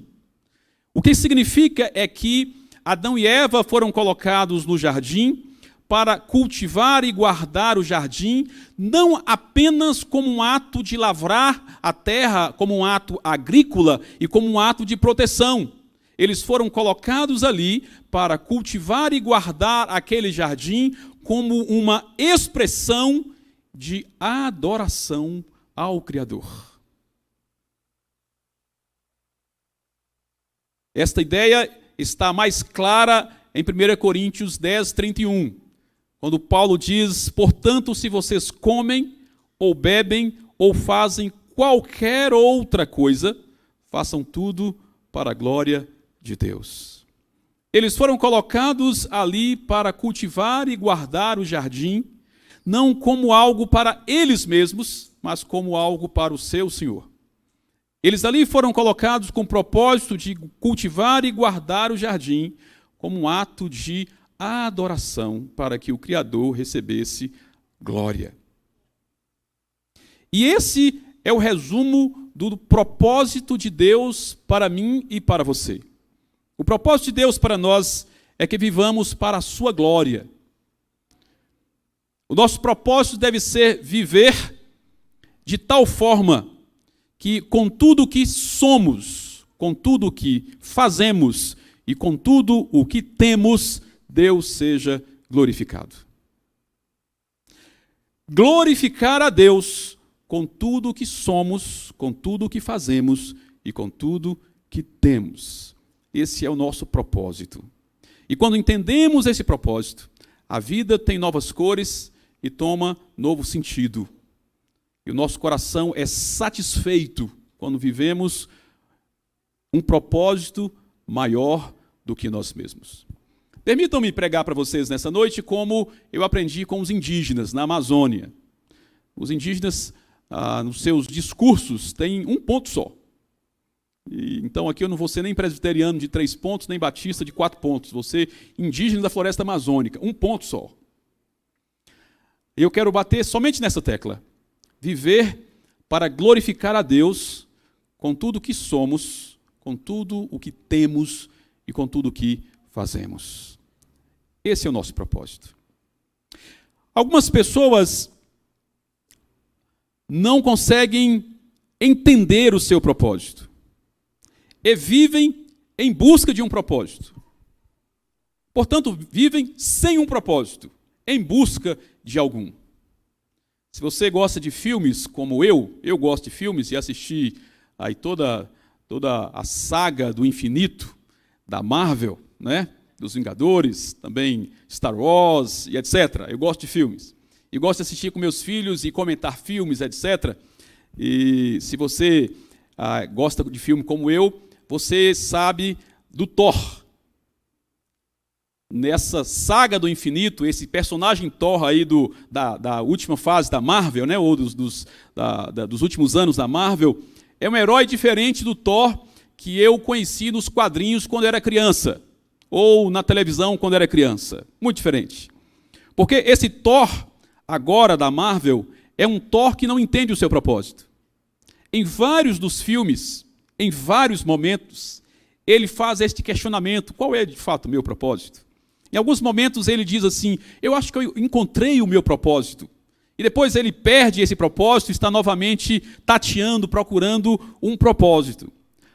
I: O que significa é que Adão e Eva foram colocados no jardim para cultivar e guardar o jardim, não apenas como um ato de lavrar a terra, como um ato agrícola e como um ato de proteção. Eles foram colocados ali para cultivar e guardar aquele jardim como uma expressão de adoração ao Criador. Esta ideia está mais clara em 1 Coríntios 10, 31, quando Paulo diz: portanto, se vocês comem, ou bebem, ou fazem qualquer outra coisa, façam tudo para a glória de Deus. Eles foram colocados ali para cultivar e guardar o jardim, não como algo para eles mesmos, mas como algo para o seu Senhor. Eles ali foram colocados com o propósito de cultivar e guardar o jardim como um ato de adoração para que o Criador recebesse glória. E esse é o resumo do propósito de Deus para mim e para você. O propósito de Deus para nós é que vivamos para a sua glória. O nosso propósito deve ser viver de tal forma que com tudo o que somos, com tudo o que fazemos e com tudo o que temos, Deus seja glorificado. Glorificar a Deus com tudo o que somos, com tudo o que fazemos e com tudo que temos. Esse é o nosso propósito. E quando entendemos esse propósito, a vida tem novas cores e toma novo sentido. E o nosso coração é satisfeito quando vivemos um propósito maior do que nós mesmos. Permitam-me pregar para vocês nessa noite como eu aprendi com os indígenas na Amazônia. Os indígenas, nos seus discursos, têm um ponto só. Então aqui eu não vou ser nem presbiteriano de 3 pontos, nem batista de 4 pontos. Vou ser indígena da floresta amazônica, um ponto só. Eu quero bater somente nessa tecla. Viver para glorificar a Deus com tudo o que somos, com tudo o que temos e com tudo o que fazemos. Esse é o nosso propósito. Algumas pessoas não conseguem entender o seu propósito e vivem em busca de um propósito. Portanto, vivem sem um propósito, em busca de algum. Se você gosta de filmes como eu gosto de filmes e assisti aí toda a saga do infinito da Marvel, né? Dos Vingadores, também Star Wars e etc. Eu gosto de filmes. E gosto de assistir com meus filhos e comentar filmes, etc. E se você gosta de filme como eu, você sabe do Thor. Nessa saga do infinito, esse personagem Thor aí da última fase da Marvel, né, ou dos últimos anos da Marvel, é um herói diferente do Thor que eu conheci nos quadrinhos quando era criança, ou na televisão quando era criança. Muito diferente. Porque esse Thor, agora da Marvel, é um Thor que não entende o seu propósito. Em vários dos filmes, em vários momentos, ele faz este questionamento: qual é de fato o meu propósito? Em alguns momentos ele diz assim: eu acho que eu encontrei o meu propósito. E depois ele perde esse propósito e está novamente tateando, procurando um propósito.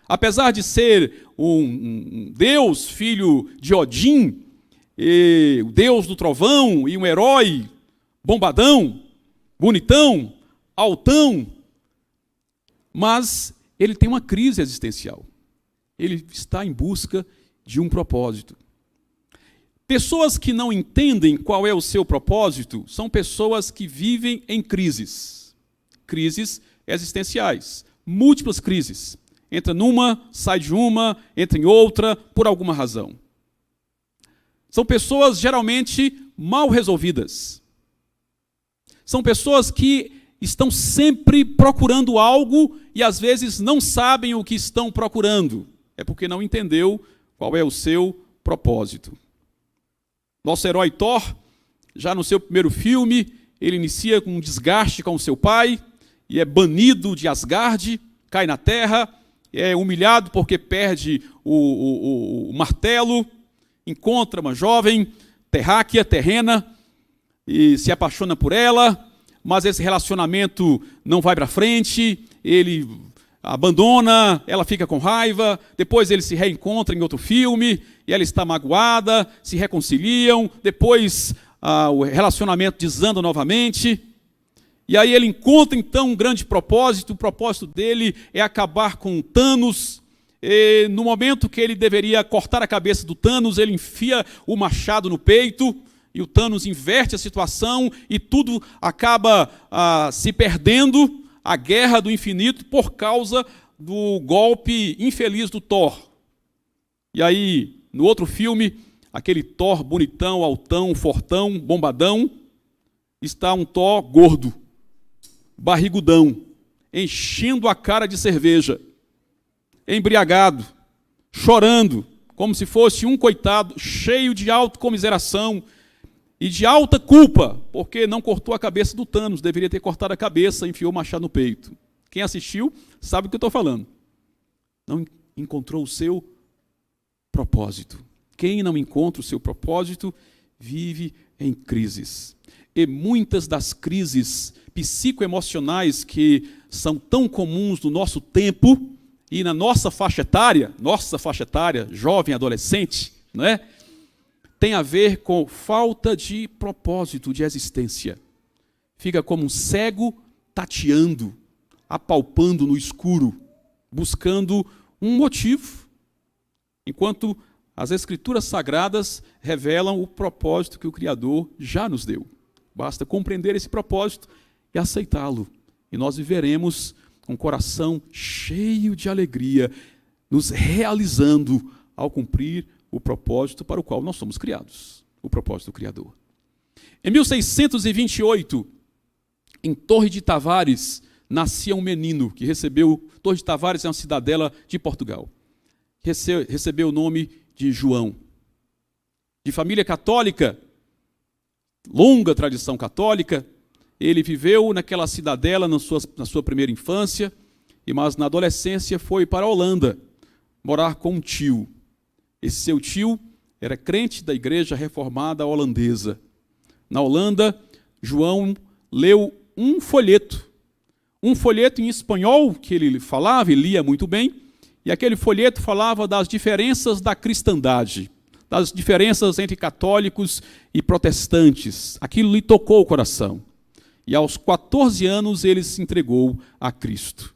I: Apesar de ser um Deus, filho de Odin, e o Deus do trovão, e um herói bombadão, bonitão, altão, mas ele tem uma crise existencial. Ele está em busca de um propósito. Pessoas que não entendem qual é o seu propósito são pessoas que vivem em crises. Crises existenciais, múltiplas crises. Entra numa, sai de uma, entra em outra, por alguma razão. São pessoas geralmente mal resolvidas. São pessoas que estão sempre procurando algo e às vezes não sabem o que estão procurando. É porque não entendeu qual é o seu propósito. Nosso herói Thor, já no seu primeiro filme, ele inicia com um desgaste com o seu pai e é banido de Asgard, cai na terra, é humilhado porque perde o martelo, encontra uma jovem terráquea, terrena, e se apaixona por ela, mas esse relacionamento não vai para frente, ele abandona, ela fica com raiva, depois ele se reencontra em outro filme, e ela está magoada, se reconciliam, depois o relacionamento desanda novamente, e aí ele encontra então um grande propósito. O propósito dele é acabar com Thanos. E no momento que ele deveria cortar a cabeça do Thanos, ele enfia o machado no peito, e o Thanos inverte a situação, e tudo acaba se perdendo, a guerra do infinito, por causa do golpe infeliz do Thor. E aí, no outro filme, aquele Thor bonitão, altão, fortão, bombadão, está um Thor gordo, barrigudão, enchendo a cara de cerveja, embriagado, chorando, como se fosse um coitado, cheio de autocomiseração e de alta culpa, porque não cortou a cabeça do Thanos, deveria ter cortado a cabeça e enfiou o machado no peito. Quem assistiu sabe do que eu estou falando. Não encontrou o seu propósito. Quem não encontra o seu propósito vive em crises. E muitas das crises psicoemocionais que são tão comuns no nosso tempo e na nossa faixa etária, jovem, adolescente, não é? Tem a ver com falta de propósito, de existência. Fica como um cego tateando, apalpando no escuro, buscando um motivo, enquanto as Escrituras Sagradas revelam o propósito que o Criador já nos deu. Basta compreender esse propósito e aceitá-lo. E nós viveremos com o coração cheio de alegria, nos realizando ao cumprir o propósito para o qual nós somos criados, o propósito do Criador. Em 1628, em Torre de Tavares, nascia um menino que recebeu... Torre de Tavares é uma cidadela de Portugal. Recebeu o nome de João. De família católica, longa tradição católica, ele viveu naquela cidadela na sua primeira infância, mas na adolescência foi para a Holanda, morar com um tio. Esse seu tio era crente da igreja reformada holandesa. Na Holanda, João leu um folheto em espanhol, que ele falava e lia muito bem, e aquele folheto falava das diferenças da cristandade, das diferenças entre católicos e protestantes. Aquilo lhe tocou o coração. E aos 14 anos ele se entregou a Cristo.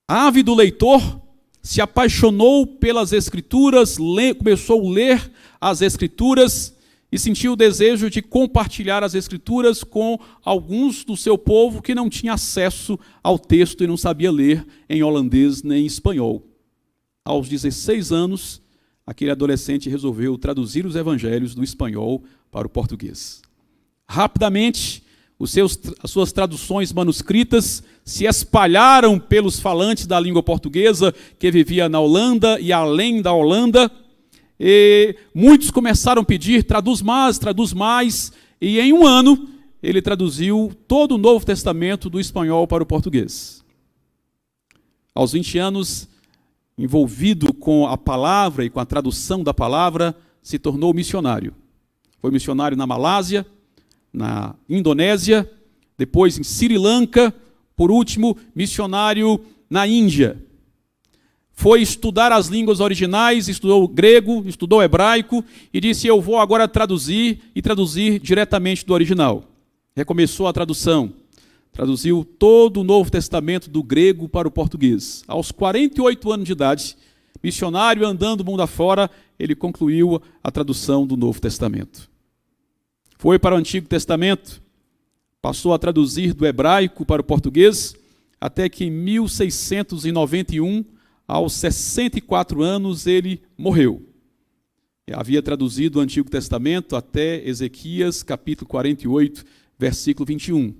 I: Ávido leitor, se apaixonou pelas Escrituras, começou a ler as Escrituras e sentiu o desejo de compartilhar as Escrituras com alguns do seu povo que não tinha acesso ao texto e não sabia ler em holandês nem em espanhol. Aos 16 anos, aquele adolescente resolveu traduzir os evangelhos do espanhol para o português. Rapidamente, as suas traduções manuscritas se espalharam pelos falantes da língua portuguesa que vivia na Holanda e além da Holanda, e muitos começaram a pedir, traduz mais, e em um ano ele traduziu todo o Novo Testamento do espanhol para o português. Aos 20 anos, envolvido com a palavra e com a tradução da palavra, se tornou missionário. Foi missionário na Malásia, na Indonésia, depois em Sri Lanka, por último, missionário na Índia. Foi estudar as línguas originais, estudou grego, estudou hebraico, e disse, eu vou agora traduzir diretamente do original. Recomeçou a tradução. Traduziu todo o Novo Testamento do grego para o português. Aos 48 anos de idade, missionário andando mundo afora, ele concluiu a tradução do Novo Testamento. Foi para o Antigo Testamento, passou a traduzir do hebraico para o português, até que em 1691, aos 64 anos, ele morreu. Havia traduzido o Antigo Testamento até Ezequias, capítulo 48, versículo 21.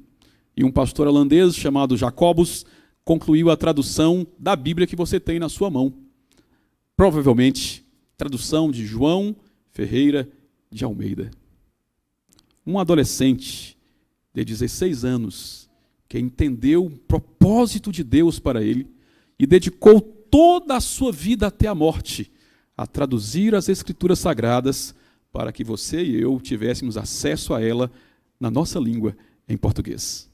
I: E um pastor holandês chamado Jacobus concluiu a tradução da Bíblia que você tem na sua mão. Provavelmente, tradução de João Ferreira de Almeida. Um adolescente de 16 anos que entendeu o propósito de Deus para ele e dedicou toda a sua vida até a morte a traduzir as Escrituras Sagradas para que você e eu tivéssemos acesso a ela na nossa língua, em português.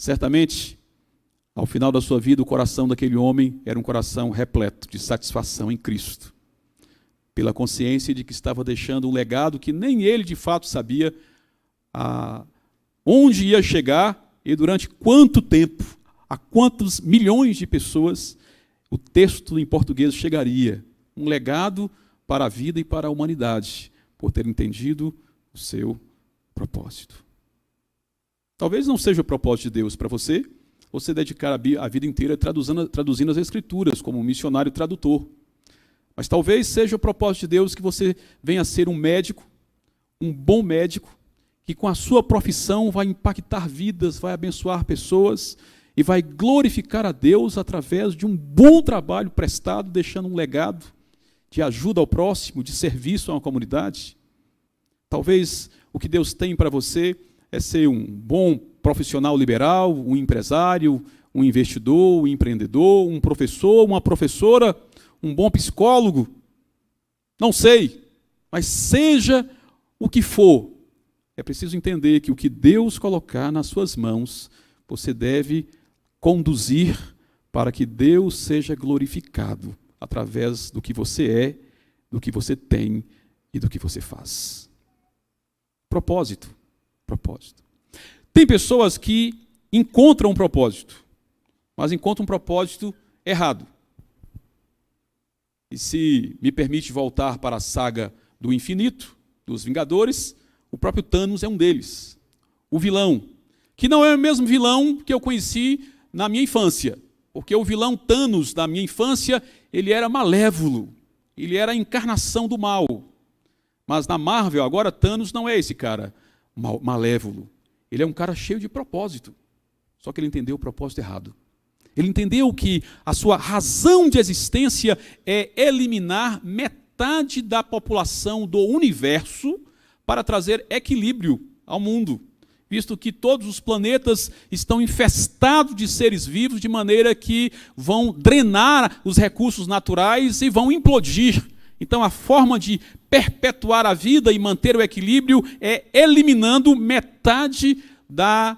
I: Certamente, ao final da sua vida, o coração daquele homem era um coração repleto de satisfação em Cristo, pela consciência de que estava deixando um legado que nem ele de fato sabia onde ia chegar e durante quanto tempo, a quantos milhões de pessoas o texto em português chegaria. Um legado para a vida e para a humanidade, por ter entendido o seu propósito. Talvez não seja o propósito de Deus para você dedicar a vida inteira traduzindo as Escrituras, como um missionário tradutor. Mas talvez seja o propósito de Deus que você venha a ser um médico, um bom médico, que com a sua profissão vai impactar vidas, vai abençoar pessoas e vai glorificar a Deus através de um bom trabalho prestado, deixando um legado de ajuda ao próximo, de serviço a uma comunidade. Talvez o que Deus tem para você é ser um bom profissional liberal, um empresário, um investidor, um empreendedor, um professor, uma professora, um bom psicólogo. Não sei, mas seja o que for, é preciso entender que o que Deus colocar nas suas mãos, você deve conduzir para que Deus seja glorificado através do que você é, do que você tem e do que você faz. Propósito. Tem pessoas que encontram um propósito, mas encontram um propósito errado. E se me permite voltar para a saga do infinito, dos Vingadores, o próprio Thanos é um deles. O vilão, que não é o mesmo vilão que eu conheci na minha infância, porque o vilão Thanos da minha infância, ele era malévolo, ele era a encarnação do mal. Mas na Marvel, agora, Thanos não é esse cara malévolo. Ele é um cara cheio de propósito. Só que ele entendeu o propósito errado. Ele entendeu que a sua razão de existência é eliminar metade da população do universo para trazer equilíbrio ao mundo, visto que todos os planetas estão infestados de seres vivos, de maneira que vão drenar os recursos naturais e vão implodir. Então, a forma de perpetuar a vida e manter o equilíbrio é eliminando metade da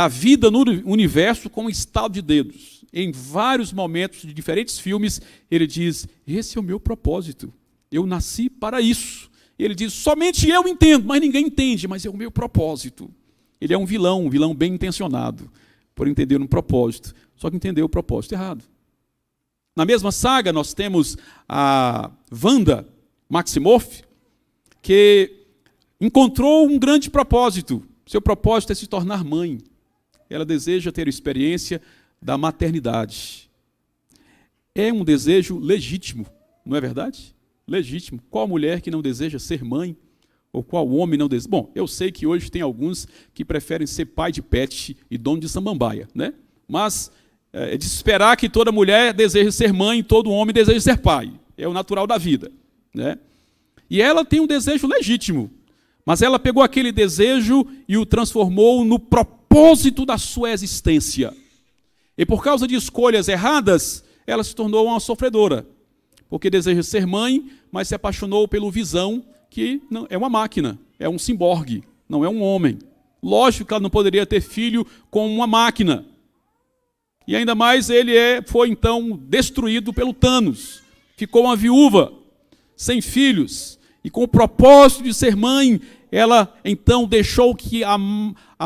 I: vida no universo com um estalo de dedos. Em vários momentos de diferentes filmes, ele diz, esse é o meu propósito, eu nasci para isso. Ele diz, somente eu entendo, mas ninguém entende, mas é o meu propósito. Ele é um vilão bem intencionado, por entender um propósito, só que entendeu o propósito errado. Na mesma saga, nós temos a Wanda Maximoff, que encontrou um grande propósito. Seu propósito é se tornar mãe. Ela deseja ter a experiência da maternidade. É um desejo legítimo, não é verdade? Legítimo. Qual mulher que não deseja ser mãe? Ou qual homem não deseja? Bom, eu sei que hoje tem alguns que preferem ser pai de pet e dono de samambaia, né? Mas é de se esperar que toda mulher deseje ser mãe e todo homem deseja ser pai. É o natural da vida, né? E ela tem um desejo legítimo, mas ela pegou aquele desejo e o transformou no propósito da sua existência. E por causa de escolhas erradas, ela se tornou uma sofredora, porque deseja ser mãe, mas se apaixonou pelo Visão, que não, é uma máquina, é um ciborgue, não é um homem. Lógico que ela não poderia ter filho com uma máquina. E ainda mais ele foi então destruído pelo Thanos. Ficou uma viúva, sem filhos, e com o propósito de ser mãe, ela então deixou que a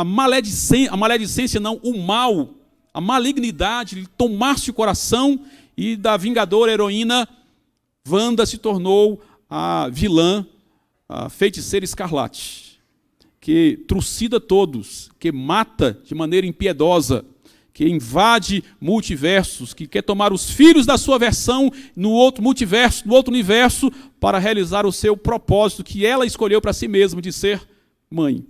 I: maledicência não, o mal, a malignidade tomasse o coração, e da vingadora heroína, Wanda se tornou a vilã, a feiticeira escarlate, que trucida todos, que mata de maneira impiedosa, que invade multiversos, que quer tomar os filhos da sua versão no outro multiverso, no outro universo, para realizar o seu propósito, que ela escolheu para si mesma, de ser mãe.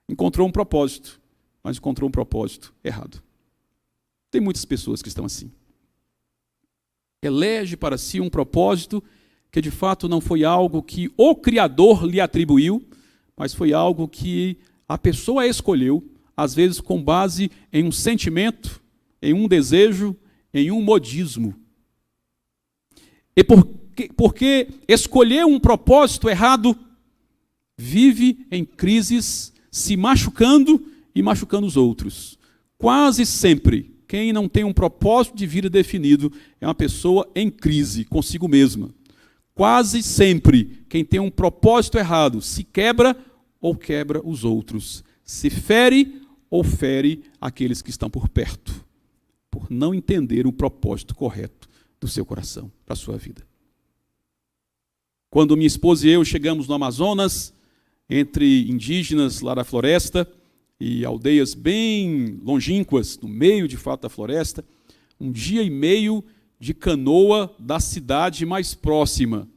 I: Encontrou um propósito, mas encontrou um propósito errado. Tem muitas pessoas que estão assim. Elege para si um propósito que de fato não foi algo que o Criador lhe atribuiu, mas foi algo que a pessoa escolheu, às vezes com base em um sentimento, em um desejo, em um modismo. E porque escolher um propósito errado, vive em crises, se machucando e machucando os outros. Quase sempre, quem não tem um propósito de vida definido é uma pessoa em crise consigo mesma. Quase sempre, quem tem um propósito errado se quebra ou quebra os outros. Se fere ou fere aqueles que estão por perto, por não entender o propósito correto do seu coração para a sua vida. Quando minha esposa e eu chegamos no Amazonas, entre indígenas lá da floresta e aldeias bem longínquas, no meio de fato da floresta, 1 dia e meio de canoa da cidade mais próxima.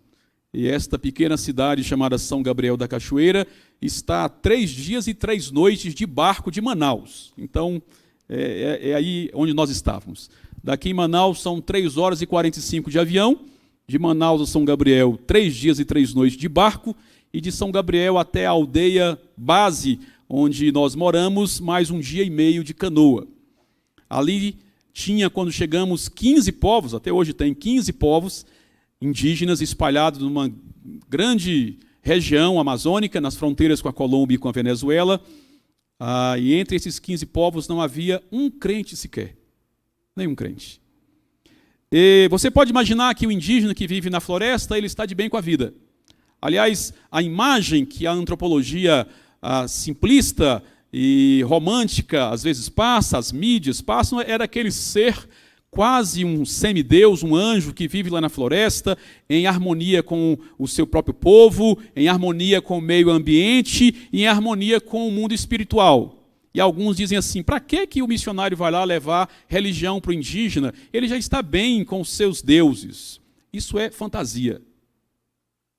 I: E esta pequena cidade chamada São Gabriel da Cachoeira está a 3 dias e 3 noites de barco de Manaus. Então, é aí onde nós estávamos. Daqui em Manaus são 3 horas e 45 de avião, de Manaus a São Gabriel, 3 dias e 3 noites de barco, e de São Gabriel até a aldeia base, onde nós moramos, mais 1 dia e meio de canoa. Ali tinha, quando chegamos, 15 povos, até hoje tem 15 povos indígenas espalhados numa grande região amazônica, nas fronteiras com a Colômbia e com a Venezuela. E entre esses 15 povos não havia um crente sequer. Nenhum crente. E você pode imaginar que o indígena que vive na floresta, ele está de bem com a vida. Aliás, a imagem que a antropologia simplista e romântica às vezes passa, as mídias passam, era aquele ser quase um semideus, um anjo que vive lá na floresta, em harmonia com o seu próprio povo, em harmonia com o meio ambiente e em harmonia com o mundo espiritual. E alguns dizem assim, para que o missionário vai lá levar religião para o indígena? Ele já está bem com os seus deuses. Isso é fantasia.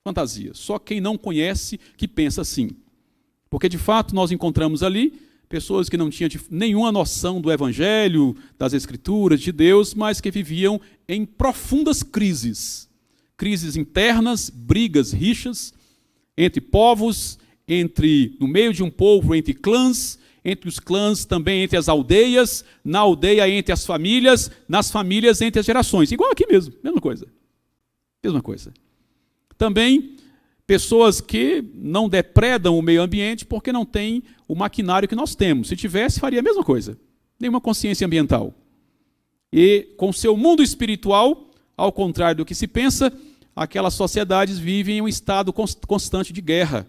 I: Fantasia. Só quem não conhece que pensa assim. Porque, de fato, nós encontramos ali pessoas que não tinham nenhuma noção do Evangelho, das Escrituras, de Deus, mas que viviam em profundas crises. Crises internas, brigas, rixas, entre povos, no meio de um povo, entre clãs, entre os clãs também entre as aldeias, na aldeia entre as famílias, nas famílias entre as gerações. Igual aqui mesmo, mesma coisa. Mesma coisa. Também pessoas que não depredam o meio ambiente porque não têm o maquinário que nós temos. Se tivesse, faria a mesma coisa. Nenhuma consciência ambiental. E com seu mundo espiritual, ao contrário do que se pensa, aquelas sociedades vivem em um estado constante de guerra.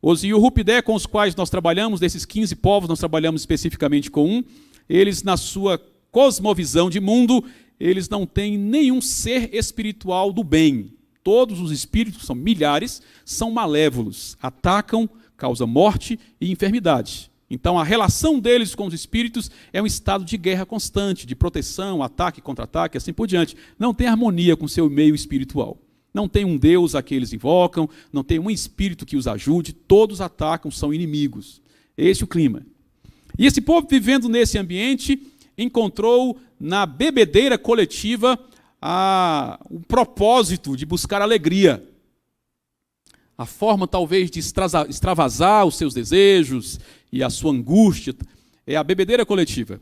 I: Os Yurupidé com os quais nós trabalhamos, desses 15 povos, nós trabalhamos especificamente com um, eles, na sua cosmovisão de mundo, eles não têm nenhum ser espiritual do bem. Todos os espíritos, são milhares, são malévolos, atacam, causam morte e enfermidade. Então a relação deles com os espíritos é um estado de guerra constante, de proteção, ataque, contra-ataque, assim por diante. Não tem harmonia com o seu meio espiritual. Não tem um Deus a que eles invocam, não tem um espírito que os ajude, todos atacam, são inimigos. Esse é o clima. E esse povo vivendo nesse ambiente encontrou na bebedeira coletiva o propósito de buscar alegria. A forma talvez de extravasar os seus desejos e a sua angústia é a bebedeira coletiva.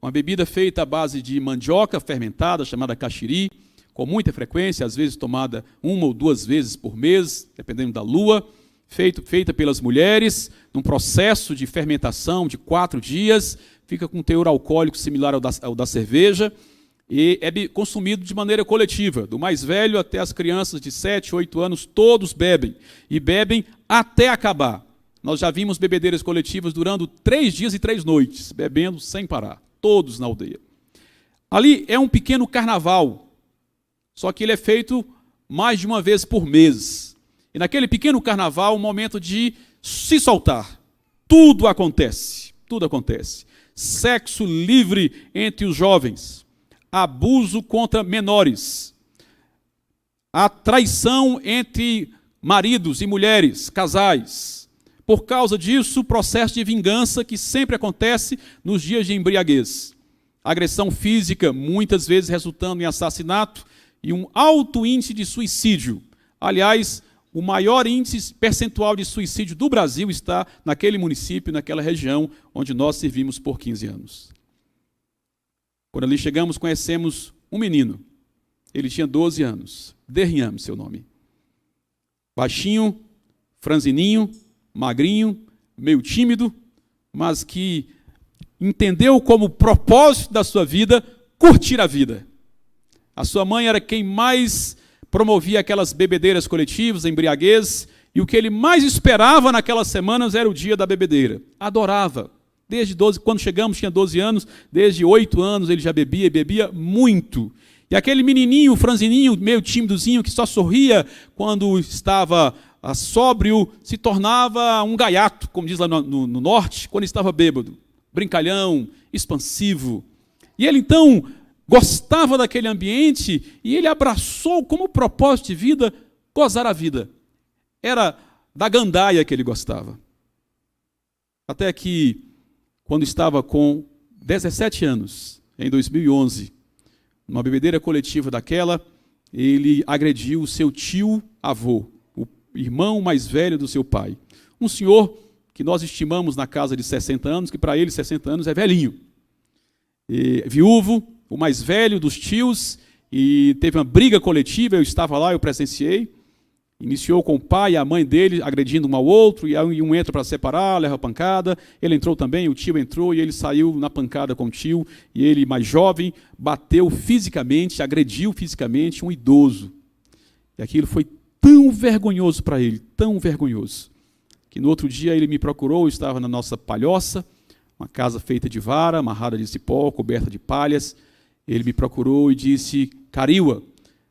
I: Uma bebida feita à base de mandioca fermentada, chamada caxiri, com muita frequência, às vezes tomada 1 ou 2 vezes por mês, dependendo da lua, feita pelas mulheres, num processo de fermentação de 4 dias, fica com um teor alcoólico similar ao da cerveja, e é consumido de maneira coletiva, do mais velho até as crianças de 7, 8 anos, todos bebem, e bebem até acabar. Nós já vimos bebedeiras coletivas durando 3 dias e 3 noites, bebendo sem parar, todos na aldeia. Ali é um pequeno carnaval, só que ele é feito mais de uma vez por mês. E naquele pequeno carnaval, um momento de se soltar. Tudo acontece, tudo acontece. Sexo livre entre os jovens, abuso contra menores, a traição entre maridos e mulheres, casais. Por causa disso, o processo de vingança que sempre acontece nos dias de embriaguez. Agressão física, muitas vezes resultando em assassinato, e um alto índice de suicídio. Aliás, o maior índice percentual de suicídio do Brasil está naquele município, naquela região onde nós servimos por 15 anos. Quando ali chegamos, conhecemos um menino. Ele tinha 12 anos. Derriame, seu nome. Baixinho, franzininho, magrinho, meio tímido, mas que entendeu como propósito da sua vida curtir a vida. A sua mãe era quem mais promovia aquelas bebedeiras coletivas, embriaguez, e o que ele mais esperava naquelas semanas era o dia da bebedeira. Adorava. Desde 12, quando chegamos, tinha 12 anos, desde 8 anos ele já bebia, e bebia muito. E aquele menininho, franzininho, meio tímidozinho, que só sorria quando estava sóbrio, se tornava um gaiato, como diz lá no norte, quando estava bêbado. Brincalhão, expansivo. E ele então gostava daquele ambiente e ele abraçou como propósito de vida gozar a vida. Era da gandaia que ele gostava. Até que, quando estava com 17 anos, em 2011, numa bebedeira coletiva daquela, ele agrediu o seu tio-avô, o irmão mais velho do seu pai. Um senhor que nós estimamos na casa de 60 anos, que para ele 60 anos é velhinho. Viúvo, o mais velho dos tios, e teve uma briga coletiva, eu estava lá, eu presenciei. Iniciou com o pai e a mãe dele agredindo um ao outro, e aí um entra para separar, leva pancada, ele entrou também, o tio entrou e ele saiu na pancada com o tio, e ele, mais jovem, bateu fisicamente, agrediu fisicamente um idoso. E aquilo foi tão vergonhoso para ele, tão vergonhoso, que no outro dia ele me procurou, eu estava na nossa palhoça, uma casa feita de vara, amarrada de cipó, coberta de palhas. Ele me procurou e disse: Cariúa,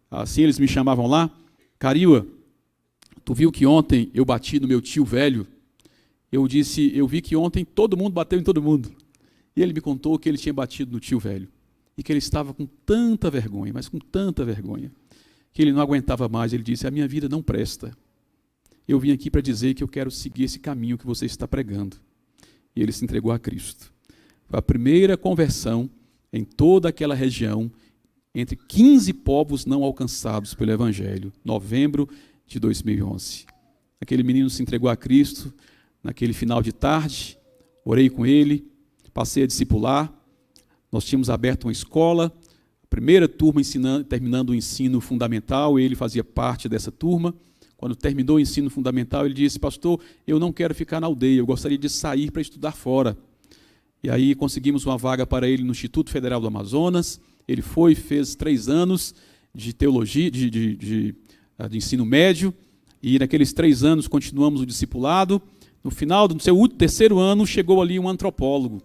I: assim eles me chamavam lá, Cariúa, tu viu que ontem eu bati no meu tio velho? Eu disse: eu vi que ontem todo mundo bateu em todo mundo. E ele me contou que ele tinha batido no tio velho. E que ele estava com tanta vergonha, mas com tanta vergonha, que ele não aguentava mais. Ele disse: a minha vida não presta. Eu vim aqui para dizer que eu quero seguir esse caminho que você está pregando. E ele se entregou a Cristo. Foi a primeira conversão em toda aquela região, entre 15 povos não alcançados pelo Evangelho, novembro de 2011. Aquele menino se entregou a Cristo naquele final de tarde, orei com ele, passei a discipular. Nós tínhamos aberto uma escola, a primeira turma terminando o ensino fundamental, ele fazia parte dessa turma. Quando terminou o ensino fundamental, ele disse: pastor, eu não quero ficar na aldeia, eu gostaria de sair para estudar fora. E aí conseguimos uma vaga para ele no Instituto Federal do Amazonas. Ele foi, fez 3 anos de teologia, de ensino médio, e naqueles 3 anos continuamos o discipulado. No final do seu 3º ano, chegou ali um antropólogo,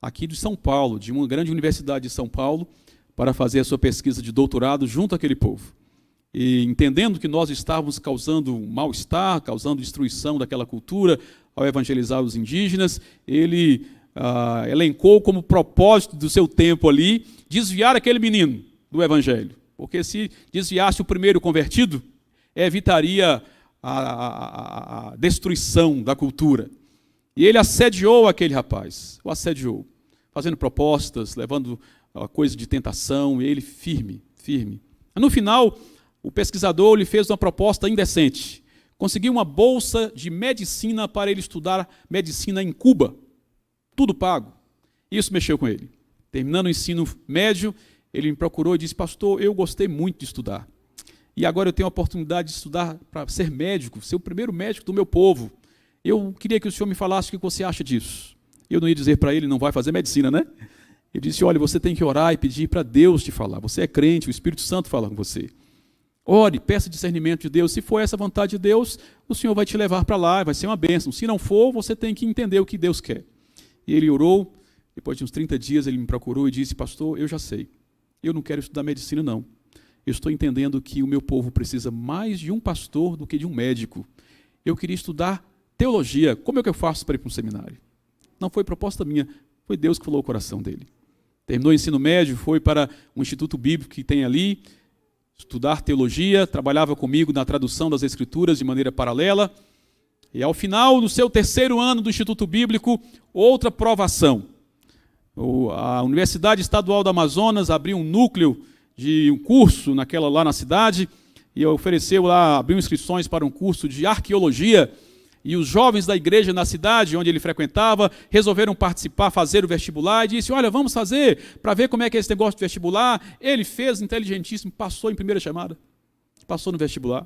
I: aqui de São Paulo, de uma grande universidade de São Paulo, para fazer a sua pesquisa de doutorado junto àquele povo. E entendendo que nós estávamos causando um mal-estar, causando destruição daquela cultura, ao evangelizar os indígenas, ele elencou como propósito do seu tempo ali, desviar aquele menino do evangelho. Porque se desviasse o primeiro convertido, evitaria a destruição da cultura. E ele assediou aquele rapaz, o assediou, fazendo propostas, levando coisa de tentação, e ele firme. No final, o pesquisador lhe fez uma proposta indecente. Conseguiu uma bolsa de medicina para ele estudar medicina em Cuba. Tudo pago. Isso mexeu com ele. Terminando o ensino médio, ele me procurou e disse: pastor, eu gostei muito de estudar. E agora eu tenho a oportunidade de estudar para ser médico, ser o primeiro médico do meu povo. Eu queria que o senhor me falasse o que você acha disso. Eu não ia dizer para ele: não vai fazer medicina, né? Ele disse: olha, você tem que orar e pedir para Deus te falar. Você é crente, o Espírito Santo fala com você. Ore, peça discernimento de Deus. Se for essa a vontade de Deus, o Senhor vai te levar para lá, vai ser uma bênção. Se não for, você tem que entender o que Deus quer. E ele orou. Depois de uns 30 dias, ele me procurou e disse: pastor, eu já sei. Eu não quero estudar medicina, não. Eu estou entendendo que o meu povo precisa mais de um pastor do que de um médico. Eu queria estudar teologia. Como é que eu faço para ir para um seminário? Não foi proposta minha, foi Deus que falou o coração dele. Terminou o ensino médio, foi para um instituto bíblico que tem ali, estudar teologia, trabalhava comigo na tradução das Escrituras de maneira paralela. E ao final do seu 3º ano do Instituto Bíblico, outra provação. A Universidade Estadual do Amazonas abriu um núcleo de um curso lá na cidade, e ofereceu lá, abriu inscrições para um curso de arqueologia, e os jovens da igreja na cidade onde ele frequentava resolveram participar, fazer o vestibular, e disse: olha, vamos fazer para ver como é que é esse negócio de vestibular. Ele fez, inteligentíssimo, passou em primeira chamada, passou no vestibular.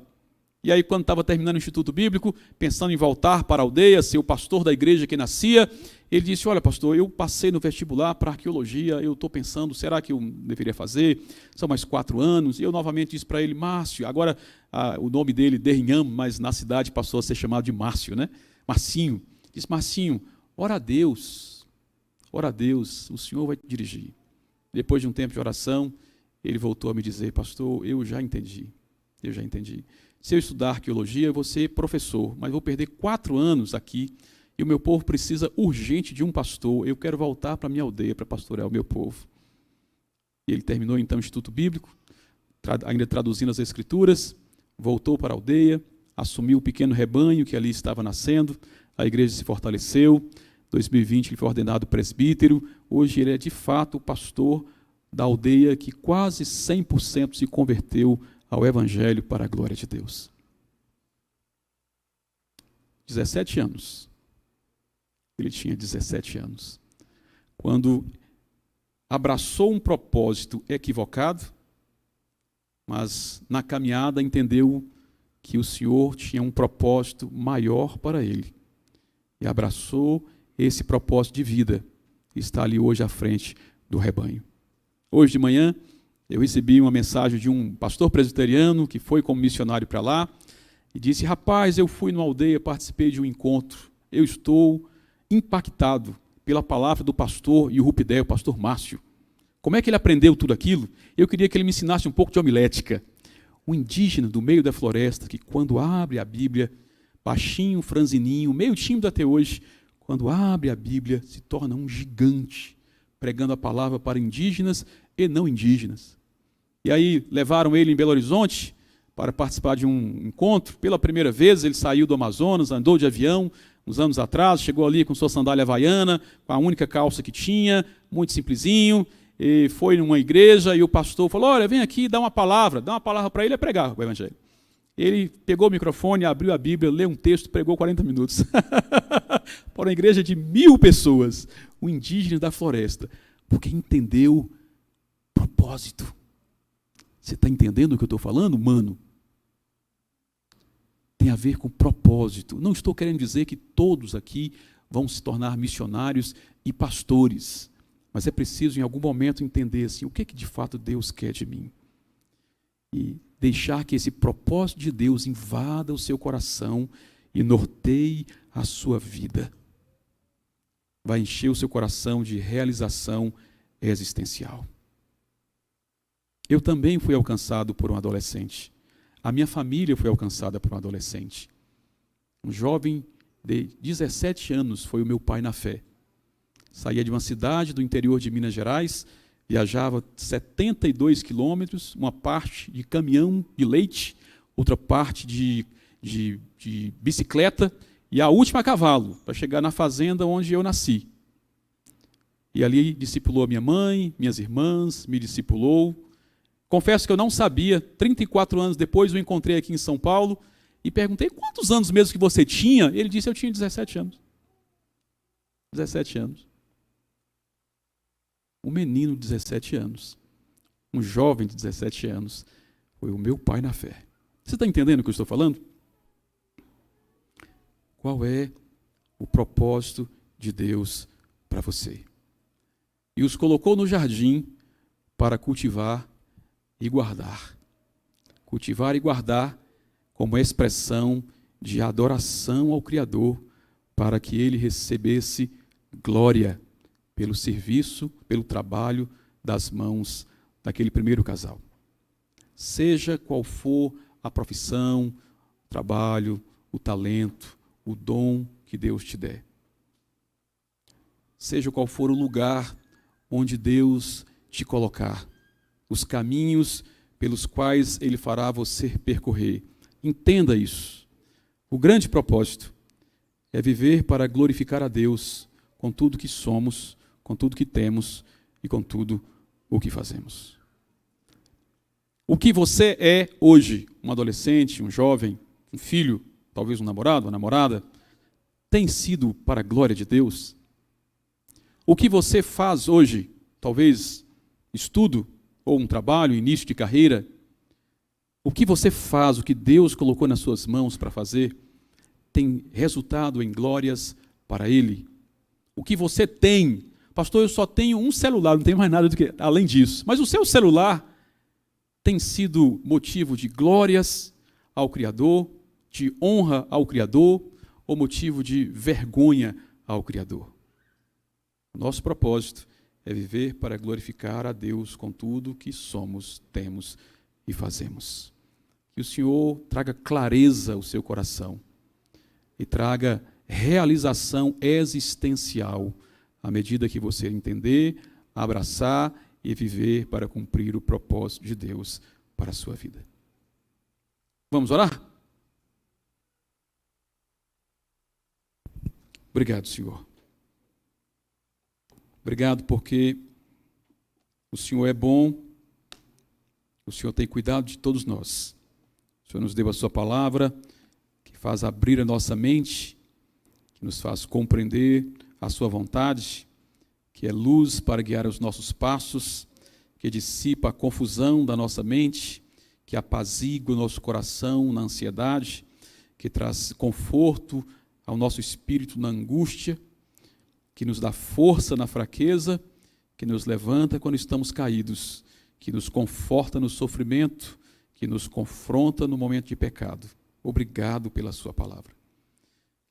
I: E aí, quando estava terminando o Instituto Bíblico, pensando em voltar para a aldeia, ser o pastor da igreja que nascia, Ele disse, olha pastor, eu passei no vestibular para arqueologia, eu estou pensando, será que eu deveria fazer? São mais 4 anos. E eu novamente disse para ele, Márcio, agora o nome dele, Derrinham, mas na cidade passou a ser chamado de Márcio, né? Marcinho. Disse, Marcinho, ora a Deus, o Senhor vai te dirigir. Depois de um tempo de oração, ele voltou a me dizer, pastor, eu já entendi. Se eu estudar arqueologia, eu vou ser professor, mas vou perder 4 anos aqui, e o meu povo precisa urgente de um pastor. Eu quero voltar para a minha aldeia para pastorear o meu povo. E ele terminou então o Instituto Bíblico, ainda traduzindo as Escrituras, voltou para a aldeia, assumiu o pequeno rebanho que ali estava nascendo, a igreja se fortaleceu, em 2020 ele foi ordenado presbítero, hoje ele é de fato o pastor da aldeia que quase 100% se converteu ao Evangelho para a glória de Deus. 17 anos. Ele tinha 17 anos. Quando abraçou um propósito equivocado, mas na caminhada entendeu que o Senhor tinha um propósito maior para ele. E abraçou esse propósito de vida. E está ali hoje à frente do rebanho. Hoje de manhã, eu recebi uma mensagem de um pastor presbiteriano que foi como missionário para lá e disse, rapaz, eu fui numa aldeia, participei de um encontro, eu estou impactado pela palavra do pastor Yurupidé, o pastor Márcio. Como é que ele aprendeu tudo aquilo? Eu queria que ele me ensinasse um pouco de homilética. Um indígena do meio da floresta que quando abre a Bíblia, baixinho, franzininho, meio tímido até hoje, quando abre a Bíblia, se torna um gigante, pregando a palavra para indígenas e não indígenas. E aí levaram ele em Belo Horizonte para participar de um encontro. Pela primeira vez ele saiu do Amazonas, andou de avião, uns anos atrás, chegou ali com sua sandália havaiana, com a única calça que tinha, muito simplesinho, e foi numa igreja e o pastor falou, olha, vem aqui, dá uma palavra para ele, é pregar o evangelho. Ele pegou o microfone, abriu a Bíblia, leu um texto, pregou 40 minutos. Para uma igreja de 1000 pessoas, o indígena da floresta, porque entendeu propósito. Você está entendendo o que eu estou falando, mano? Tem a ver com propósito. Não estou querendo dizer que todos aqui vão se tornar missionários e pastores, mas é preciso em algum momento entender assim, o que de fato Deus quer de mim. E deixar que esse propósito de Deus invada o seu coração e norteie a sua vida. Vai encher o seu coração de realização existencial. Eu também fui alcançado por um adolescente. A minha família foi alcançada por um adolescente. Um jovem de 17 anos foi o meu pai na fé. Saía de uma cidade do interior de Minas Gerais, viajava 72 quilômetros, uma parte de caminhão de leite, outra parte de bicicleta e a última a cavalo, para chegar na fazenda onde eu nasci. E ali discipulou a minha mãe, minhas irmãs, me discipulou. Confesso que eu não sabia, 34 anos depois eu encontrei aqui em São Paulo e perguntei, quantos anos mesmo que você tinha? Ele disse, eu tinha 17 anos. 17 anos. Um menino de 17 anos, um jovem de 17 anos, foi o meu pai na fé. Você está entendendo o que eu estou falando? Qual é o propósito de Deus para você? E os colocou no jardim para cultivar e guardar. Cultivar e guardar como expressão de adoração ao Criador, para que ele recebesse glória pelo serviço, pelo trabalho das mãos daquele primeiro casal. Seja qual for a profissão, o trabalho, o talento, o dom que Deus te der. Seja qual for o lugar onde Deus te colocar, os caminhos pelos quais Ele fará você percorrer. Entenda isso. O grande propósito é viver para glorificar a Deus com tudo que somos, com tudo que temos e com tudo o que fazemos. O que você é hoje, um adolescente, um jovem, um filho, talvez um namorado, uma namorada, tem sido para a glória de Deus? O que você faz hoje, talvez estudo ou um trabalho, início de carreira, o que você faz, o que Deus colocou nas suas mãos para fazer, tem resultado em glórias para Ele? o que você tem. Pastor, eu só tenho um celular, não tenho mais nada além disso. Mas o seu celular tem sido motivo de glórias ao Criador, de honra ao Criador, ou motivo de vergonha ao Criador? Nosso propósito é viver para glorificar a Deus com tudo que somos, temos e fazemos. Que o Senhor traga clareza ao seu coração e traga realização existencial à medida que você entender, abraçar e viver para cumprir o propósito de Deus para a sua vida. Vamos orar? Obrigado, Senhor. Obrigado porque o Senhor é bom, o Senhor tem cuidado de todos nós. O Senhor nos deu a sua palavra, que faz abrir a nossa mente, que nos faz compreender a sua vontade, que é luz para guiar os nossos passos, que dissipa a confusão da nossa mente, que apazigua o nosso coração na ansiedade, que traz conforto ao nosso espírito na angústia, que nos dá força na fraqueza, que nos levanta quando estamos caídos, que nos conforta no sofrimento, que nos confronta no momento de pecado. Obrigado pela sua palavra.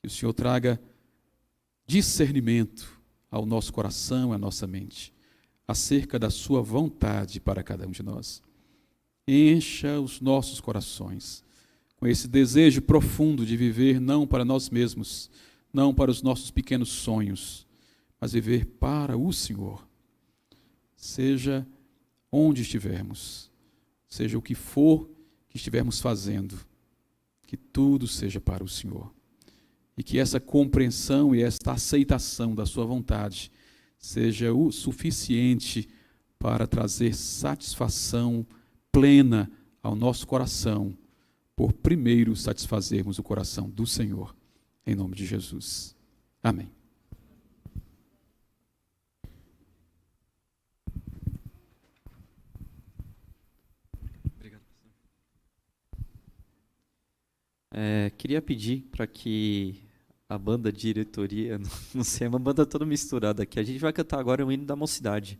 I: Que o Senhor traga discernimento ao nosso coração, à nossa mente, acerca da sua vontade para cada um de nós. Encha os nossos corações com esse desejo profundo de viver não para nós mesmos, não para os nossos pequenos sonhos, mas viver para o Senhor. Seja onde estivermos, seja o que for que estivermos fazendo, que tudo seja para o Senhor. E que essa compreensão e esta aceitação da sua vontade seja o suficiente para trazer satisfação plena ao nosso coração, por primeiro satisfazermos o coração do Senhor, em nome de Jesus. Amém.
F: Obrigado, pastor. Queria pedir para que a banda diretoria, não sei, é uma banda toda misturada aqui. A gente vai cantar agora o hino da mocidade.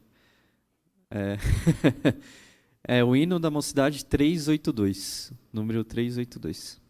F: É o hino da mocidade 382, número 382.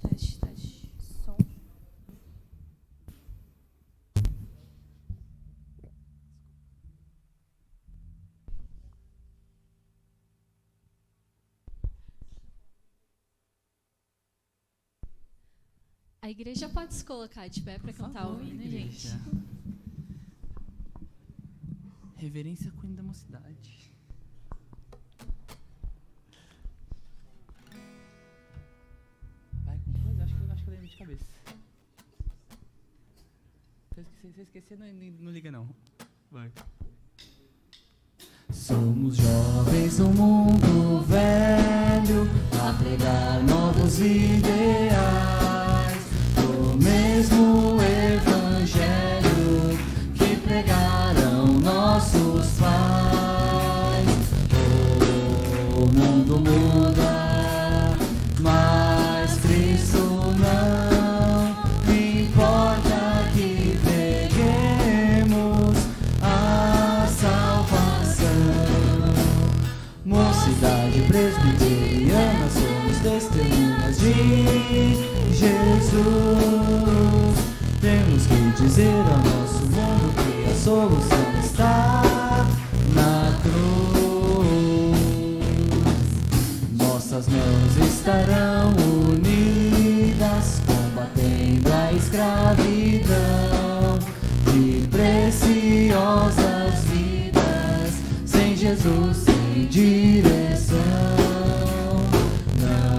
J: Teste. Som. A igreja pode se colocar de pé para cantar o hino, gente?
D: Reverência com o hino da mocidade. Vai com coisa? Acho que eu lembro de cabeça. Se você esquecer, não liga não. Vai. Somos jovens no mundo velho, a pregar novos ideais, do mesmo evangelho que pregaram nossos pais. O mundo muda, mas Cristo não importa que preguemos a salvação. Mocidade presbiteriana, somos testemunhas de Jesus. Temos que dizer ao nosso mundo que a solução está na cruz. Nossas mãos estarão unidas, combatendo a escravidão de preciosas vidas, sem Jesus, sem direção. Não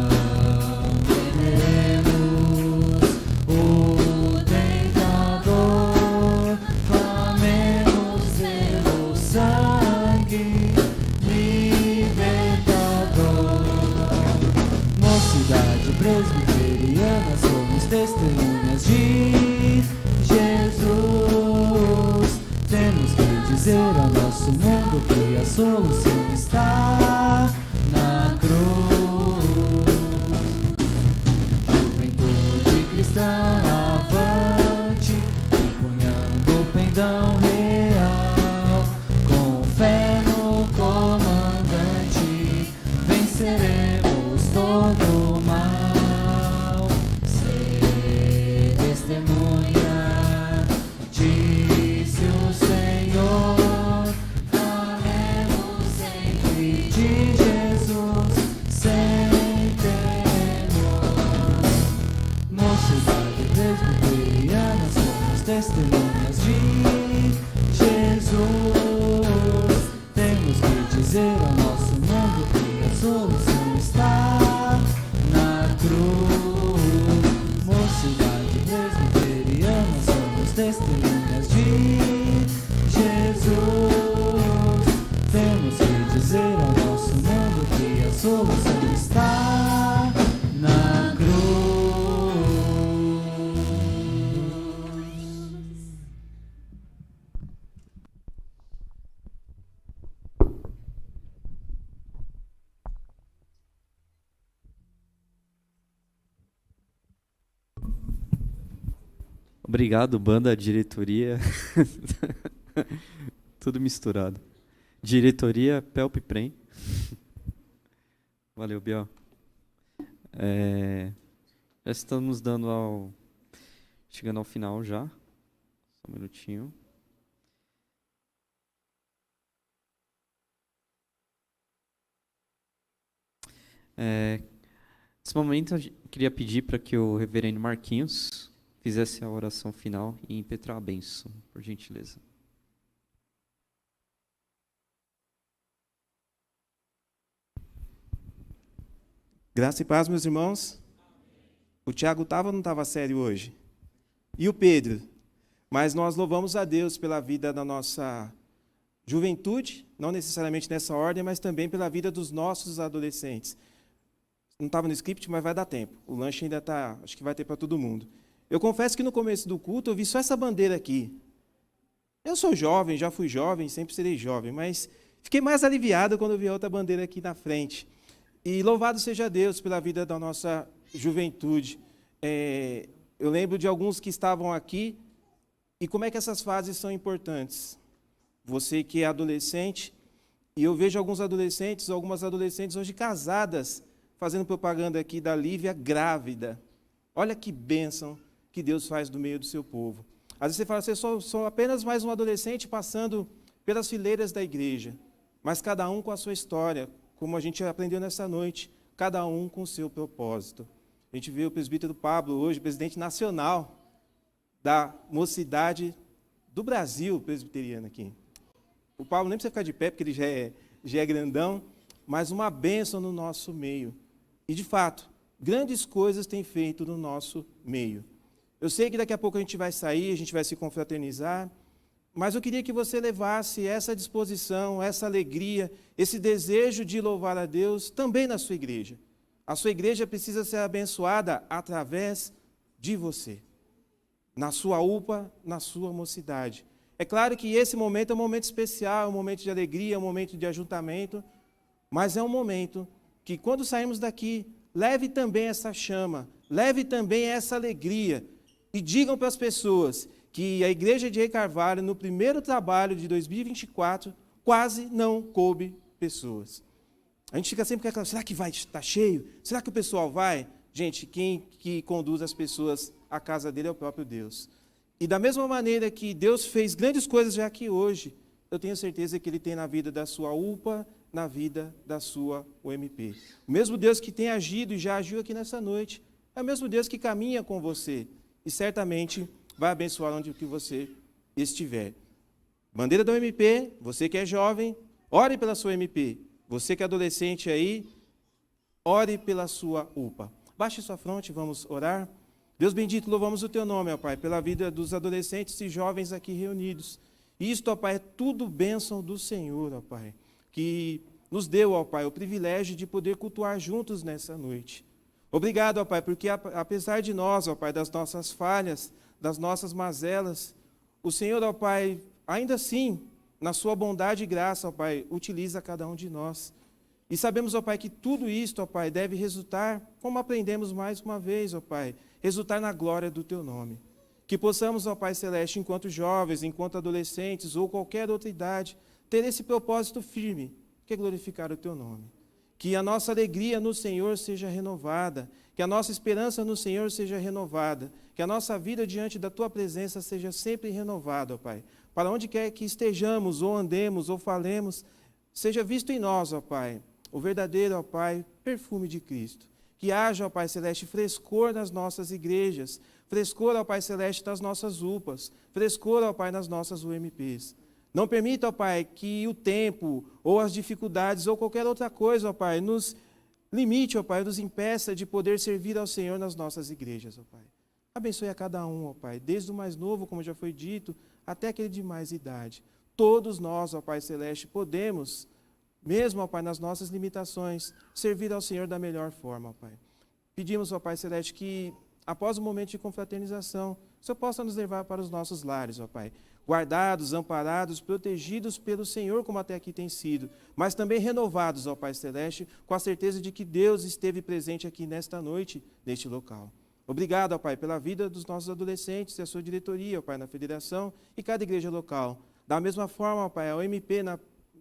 D: temeremos o tentador, clamemos
K: dizer ao nosso mundo que a solução está na cruz. Juventude cristã avante, empunhando o pendão real, com fé no comandante, venceremos todo o mal. Ser testemunha, disse o Senhor, falemos sempre de Jesus, sem temor. Mocidade presbiteriana, somos testemunhas de Jesus. Temos que dizer ao nosso mundo que a solução está na cruz. Mocidade presbiteriana, somos testemunhas de Jesus. Temos que dizer ao nosso mundo que a solução está na cruz.
F: Obrigado, banda, diretoria. Tudo misturado. Diretoria Pelpiprem. Valeu, Biel. Já estamos chegando ao final já. Só um minutinho. Nesse momento, eu queria pedir para que o reverendo Marquinhos fizesse a oração final e impetrar a bênção, por gentileza.
L: Graça e paz, meus irmãos. O Tiago estava ou não estava sério hoje? E o Pedro? Mas nós louvamos a Deus pela vida da nossa juventude, não necessariamente nessa ordem, mas também pela vida dos nossos adolescentes. Não estava no script, mas vai dar tempo. O lanche ainda está, acho que vai ter para todo mundo. Eu confesso que no começo do culto eu vi só essa bandeira aqui. Eu sou jovem, já fui jovem, sempre serei jovem, mas fiquei mais aliviado quando eu vi outra bandeira aqui na frente. E louvado seja Deus pela vida da nossa juventude. Eu lembro de alguns que estavam aqui e como é que essas fases são importantes. Você que é adolescente, e eu vejo alguns adolescentes, algumas adolescentes hoje casadas, fazendo propaganda aqui da Lívia grávida. Olha que bênção que Deus faz no meio do seu povo. Às vezes você fala, você sou apenas mais um adolescente passando pelas fileiras da igreja, mas cada um com a sua história, como a gente aprendeu nessa noite, cada um com o seu propósito. A gente vê o presbítero Pablo hoje, presidente nacional da mocidade do Brasil presbiteriana aqui. O Pablo nem precisa ficar de pé, porque ele já é grandão, mas uma bênção no nosso meio. E, de fato, grandes coisas tem feito no nosso meio. Eu sei que daqui a pouco a gente vai sair, a gente vai se confraternizar, mas eu queria que você levasse essa disposição, essa alegria, esse desejo de louvar a Deus também na sua igreja. A sua igreja precisa ser abençoada através de você, na sua UPA, na sua mocidade. É claro que esse momento é um momento especial, é um momento de alegria, é um momento de ajuntamento, mas é um momento que, quando sairmos daqui, leve também essa chama, leve também essa alegria, e digam para as pessoas que a Igreja de Rei Carvalho, no primeiro trabalho de 2024, quase não coube pessoas. A gente fica sempre com aquela, será que vai estar cheio? Será que o pessoal vai? Gente, quem que conduz as pessoas à casa dele é o próprio Deus. E da mesma maneira que Deus fez grandes coisas já aqui hoje, eu tenho certeza que Ele tem na vida da sua UPA, na vida da sua UMP. O mesmo Deus que tem agido e já agiu aqui nessa noite, é o mesmo Deus que caminha com você e certamente vai abençoar onde que você estiver. Bandeira da UMP, você que é jovem, ore pela sua UMP. Você que é adolescente aí, ore pela sua UPA. Baixe sua fronte, vamos orar. Deus bendito, louvamos o teu nome, ó Pai, pela vida dos adolescentes e jovens aqui reunidos. Isto, ó Pai, é tudo bênção do Senhor, ó Pai, que nos deu, ó Pai, o privilégio de poder cultuar juntos nessa noite. Obrigado, ó Pai, porque apesar de nós, ó Pai, das nossas falhas, das nossas mazelas, o Senhor, ó Pai, ainda assim, na sua bondade e graça, ó Pai, utiliza cada um de nós. E sabemos, ó Pai, que tudo isto, ó Pai, deve resultar, como aprendemos mais uma vez, ó Pai, resultar na glória do Teu nome. Que possamos, ó Pai Celeste, enquanto jovens, enquanto adolescentes ou qualquer outra idade, ter esse propósito firme, que é glorificar o Teu nome. Que a nossa alegria no Senhor seja renovada, que a nossa esperança no Senhor seja renovada, que a nossa vida diante da Tua presença seja sempre renovada, ó Pai. Para onde quer que estejamos, ou andemos, ou falemos, seja visto em nós, ó Pai, o verdadeiro, ó Pai, perfume de Cristo. Que haja, ó Pai Celeste, frescor nas nossas igrejas, frescor, ó Pai Celeste, nas nossas UPAs, frescor, ó Pai, nas nossas UMPs. Não permita, ó Pai, que o tempo, ou as dificuldades, ou qualquer outra coisa, ó Pai, nos limite, ó Pai, nos impeça de poder servir ao Senhor nas nossas igrejas, ó Pai. Abençoe a cada um, ó Pai, desde o mais novo, como já foi dito, até aquele de mais idade. Todos nós, ó Pai Celeste, podemos, mesmo, ó Pai, nas nossas limitações, servir ao Senhor da melhor forma, ó Pai. Pedimos, ó Pai Celeste, que após o momento de confraternização, o Senhor possa nos levar para os nossos lares, ó Pai, guardados, amparados, protegidos pelo Senhor, como até aqui tem sido, mas também renovados, ó Pai Celeste, com a certeza de que Deus esteve presente aqui nesta noite, neste local. Obrigado, ó Pai, pela vida dos nossos adolescentes e a sua diretoria, ó Pai, na federação e cada igreja local. Da mesma forma, ó Pai, a OMP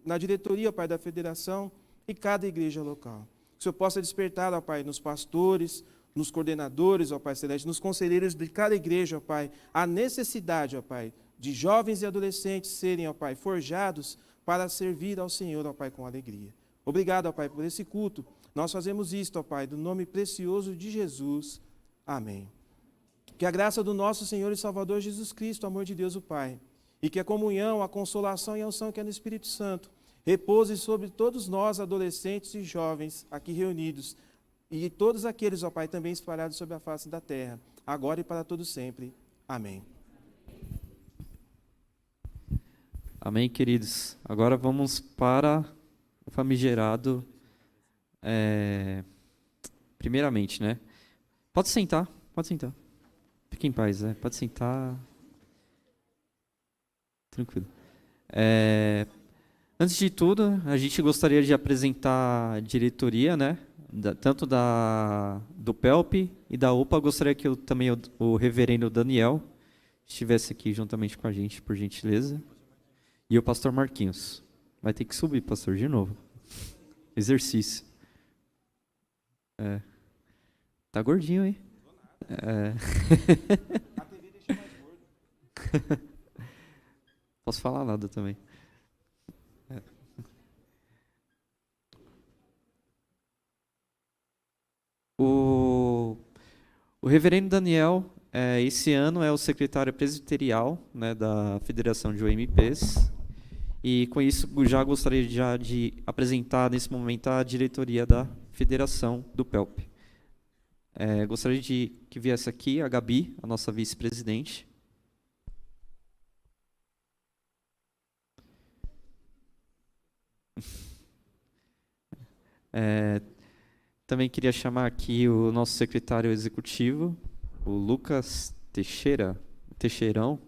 L: na diretoria, ó Pai, da federação e cada igreja local. Que o Senhor possa despertar, ó Pai, nos pastores, nos coordenadores, ó Pai Celeste, nos conselheiros de cada igreja, ó Pai, a necessidade, ó Pai, de jovens e adolescentes serem, ó Pai, forjados para servir ao Senhor, ó Pai, com alegria. Obrigado, ó Pai, por esse culto. Nós fazemos isto, ó Pai, do nome precioso de Jesus. Amém. Que a graça do nosso Senhor e Salvador Jesus Cristo, o amor de Deus o Pai, e que a comunhão, a consolação e a unção que é no Espírito Santo, repouse sobre todos nós, adolescentes e jovens, aqui reunidos, e todos aqueles, ó Pai, também espalhados sobre a face da terra, agora e para todo sempre. Amém.
F: Amém, queridos. Agora vamos para o famigerado, primeiramente, né? Pode sentar, pode sentar. Fique em paz, pode sentar. Tranquilo. Antes de tudo, a gente gostaria de apresentar a diretoria, né? Tanto do PELP e da UPA. Gostaria que também o reverendo Daniel estivesse aqui juntamente com a gente, por gentileza. E o pastor Marquinhos. Vai ter que subir, pastor, de novo. Exercício. Tá gordinho, hein?
L: A TV deixa mais gordo.
F: Posso falar nada também. O reverendo Daniel, esse ano é o secretário presbiterial, né, da Federação de OMPs. E com isso já gostaria de apresentar nesse momento a diretoria da Federação do PELP. Gostaria de que viesse aqui a Gabi, a nossa vice-presidente. Também queria chamar aqui o nosso secretário executivo, o Lucas Teixeirão.